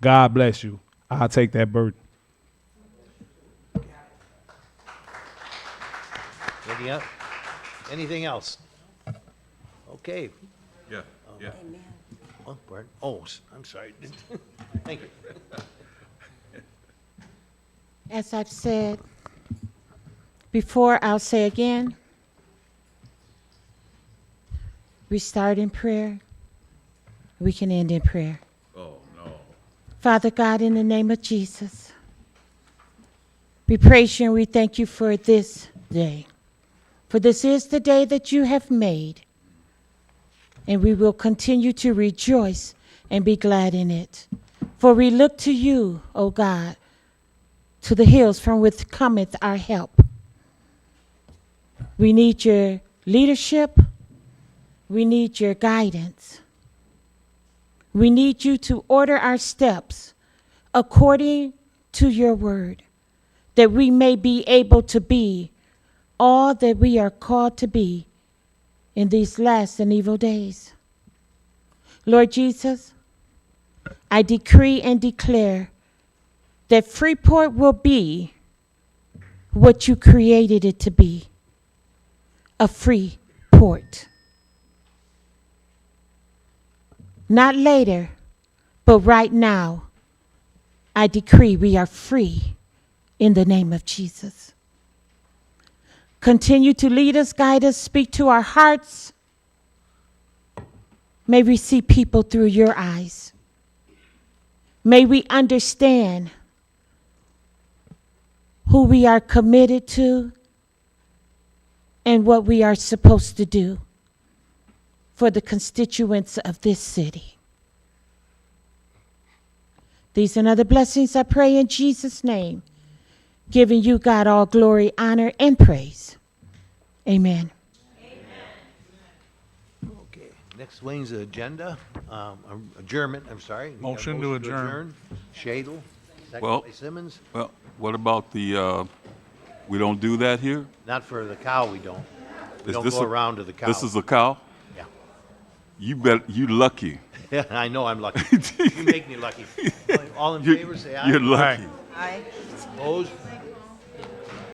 God bless you. I'll take that burden. Anything else? Okay. Yeah. Oh, pardon. Oh, I'm sorry. Thank you. As I've said before, I'll say again, we start in prayer, we can end in prayer. Oh, no. Father God, in the name of Jesus, we praise you and we thank you for this day. For this is the day that you have made, and we will continue to rejoice and be glad in it. For we look to you, O God, to the hills from which cometh our help. We need your leadership, We need your guidance. We need you to order our steps according to your word, that we may be able to be all that we are called to be in these last and evil days. Lord Jesus, I decree and declare that Freeport will be what you created it to be, a free port. Not later, but right now, I decree we are free in the name of Jesus. Continue to lead us, guide us, speak to our hearts. May we see people through your eyes. May we understand who we are committed to and what we are supposed to do for the constituents of this city. These and other blessings I pray in Jesus' name, giving you, God, all glory, honor, and praise. Amen. Okay, next wing's the agenda, adjournment, I'm sorry. We got a Motion to adjourn. Shadle, second Well- by Simmons. Well, what about the, we don't do that here? Not for the cow, we don't. We Is don't this go a- around to the cow. This is a cow? Yeah. You lucky. Yeah, I know I'm lucky. You make me lucky. All in favor, say aye. You're lucky. Aye. Opposed?